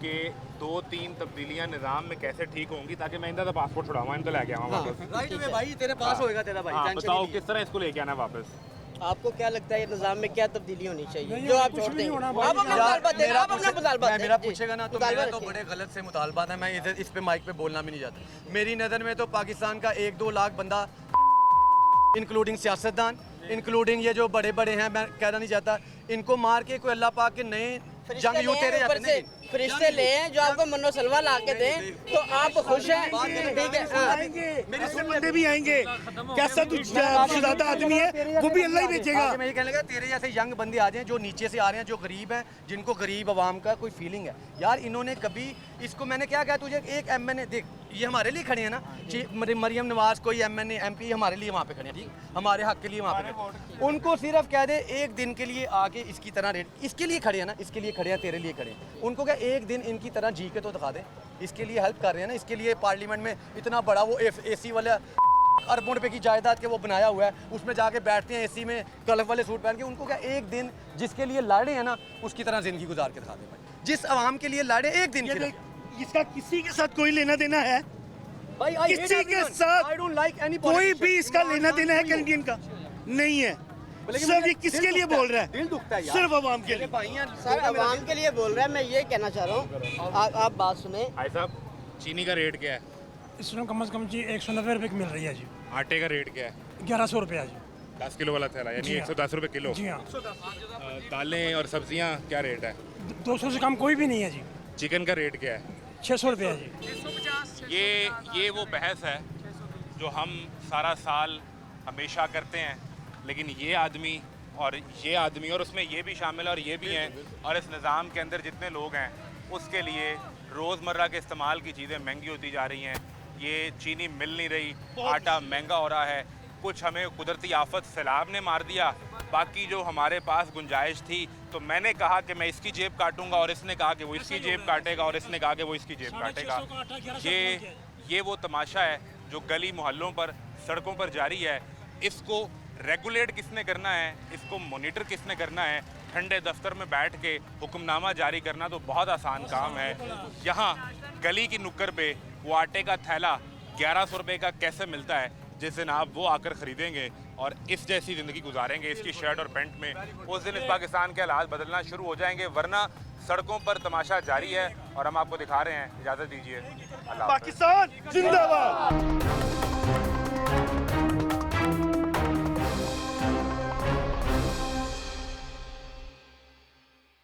[SPEAKER 1] कि 2-3 तब्दीलियां निज़ाम में कैसे ठीक होंगी ताकि मैं इनका तो पासपोर्ट छुड़ाऊँ इनको लेके आऊँ वापस
[SPEAKER 2] राइट में भाई तेरे पास होएगा तेरा भाई
[SPEAKER 1] हाँ,
[SPEAKER 2] टेंशन
[SPEAKER 1] बताओ
[SPEAKER 2] नहीं है।
[SPEAKER 1] किस तरह इसको लेके आना वापस
[SPEAKER 5] आपको क्या लगता है ये निज़ाम में क्या तब्दीली होनी चाहिए जो आप छोड़ते हैं आप अपना मुतालबा दें, आप अपना मुतालबा दें।
[SPEAKER 2] मेरा
[SPEAKER 5] जी,
[SPEAKER 2] पूछेगा ना तो
[SPEAKER 5] मुतालबा
[SPEAKER 2] मेरा तो
[SPEAKER 5] रखिए।
[SPEAKER 2] बड़े गलत से मुतालबात है मैं इस पे माइक पे बोलना भी नहीं चाहता मेरी नज़र में तो पाकिस्तान का 1-2 लाख बंदा इंक्लूडिंग सियासतदान इंक्लूडिंग ये जो बड़े बड़े हैं मैं कहना नहीं चाहता इनको मार के कोई अल्लाह पाक के नए जंग यूं तेरे जाते नहीं
[SPEAKER 5] फरिश्ते ले हैं जो आपको मनो सलवा ला के दें तो आप खुश हैं ठीक है हाँ।
[SPEAKER 8] मेरे से बंदे भी आएंगे, कैसा तू शुजादा आदमी है वो भी अल्लाह ही भेजेगा।
[SPEAKER 2] मैं ये कहने लगा तेरे जैसे यंग बंदे आ जाएं जो नीचे से आ रहे हैं जो गरीब हैं जिनको गरीब आवाम का कोई फीलिंग है यार इन्होंने कभी इसको मैंने क्या कहा तुझे एक MNA देख ये हमारे लिए खड़े हैं ना मरियम नवाज कोई MNA MP हमारे लिए वहाँ पे खड़े हैं ठीक हमारे हक के लिए वहाँ पे खड़े उनको सिर्फ कह दे एक दिन के लिए आके इसकी तरह रेट इसके लिए खड़े हैं ना इसके लिए खड़े हैं तेरे लिए खड़े हैं उनको क्या एक दिन इनकी तरह जी के तो दिखा दे इसके लिए हेल्प कर रहे हैं ना इसके लिए पार्लियामेंट में इतना बड़ा वो AC वाला अरबों रुपए की जायदाद के वो बनाया हुआ है उसमें जाके बैठते हैं AC में कलफ वाले सूट पहन के उनको क्या एक दिन जिसके लिए लड़े हैं ना उसकी तरह जिंदगी गुजार के दिखा दे भाई जिस आवाम के लिए लड़े एक दिन के लिए
[SPEAKER 8] इसका किसी के साथ कोई लेना देना है
[SPEAKER 2] भाई
[SPEAKER 8] किसी के साथ
[SPEAKER 2] आई डोंट लाइक एनी
[SPEAKER 8] कोई भी इसका लेना देना है कैनेडियन का नहीं है सिर्फ ये किसके लिए बोल रहा है
[SPEAKER 2] दिल दुखता है यार
[SPEAKER 8] सिर्फ आवाम के लिए
[SPEAKER 5] सर आवाम के लिए बोल रहा है मैं ये कहना चाह रहा हूँ आप बात सुने
[SPEAKER 1] भाई साहब चीनी का रेट क्या है
[SPEAKER 10] इसमें कम से कम जी 190 रुपये की मिल रही है जी
[SPEAKER 1] आटे का रेट क्या है
[SPEAKER 10] 1100 रुपया जी
[SPEAKER 1] 10 किलो वाला थैला यानी
[SPEAKER 10] जी हाँ।
[SPEAKER 1] 110 रुपये किलो
[SPEAKER 10] जी हाँ
[SPEAKER 1] दालें और सब्जियां क्या रेट है
[SPEAKER 10] 200 से कम कोई भी नहीं है जी
[SPEAKER 1] चिकन का रेट क्या है
[SPEAKER 10] 600 रुपया जी
[SPEAKER 1] ये वो बहस है जो हम सारा साल हमेशा करते हैं लेकिन ये आदमी और उसमें ये भी शामिल है और ये भी हैं और इस निज़ाम के अंदर जितने लोग हैं उसके लिए रोज़मर्रा के इस्तेमाल की चीज़ें महंगी होती जा रही हैं ये चीनी मिल नहीं रही आटा महंगा हो रहा है कुछ हमें कुदरती आफत सैलाब ने मार दिया बाकी जो हमारे पास गुंजाइश थी तो मैंने कहा कि मैं इसकी जेब काटूंगा और इसने कहा कि वो इसकी जेब काटेगा और इसने कहा कि वो इसकी जेब काटेगा ये वो तमाशा है जो गली मोहल्लों पर सड़कों पर जारी है इसको रेगुलेट किसने करना है इसको मॉनिटर किसने करना है ठंडे दफ्तर में बैठ के हुक्मनामा जारी करना तो बहुत आसान काम है यहाँ गली की नुक्कड़ पे वो आटे का थैला 1100 रुपये का कैसे मिलता है जिस दिन आप वो आकर ख़रीदेंगे और इस जैसी ज़िंदगी गुजारेंगे इसकी शर्ट और पैंट में उस दिन इस पाकिस्तान के हालात बदलना शुरू हो जाएंगे वरना सड़कों पर तमाशा जारी है और हम आपको दिखा रहे हैं इजाज़त दीजिए अल्लाह हाफ़िज़।
[SPEAKER 8] पाकिस्तान जिंदाबाद।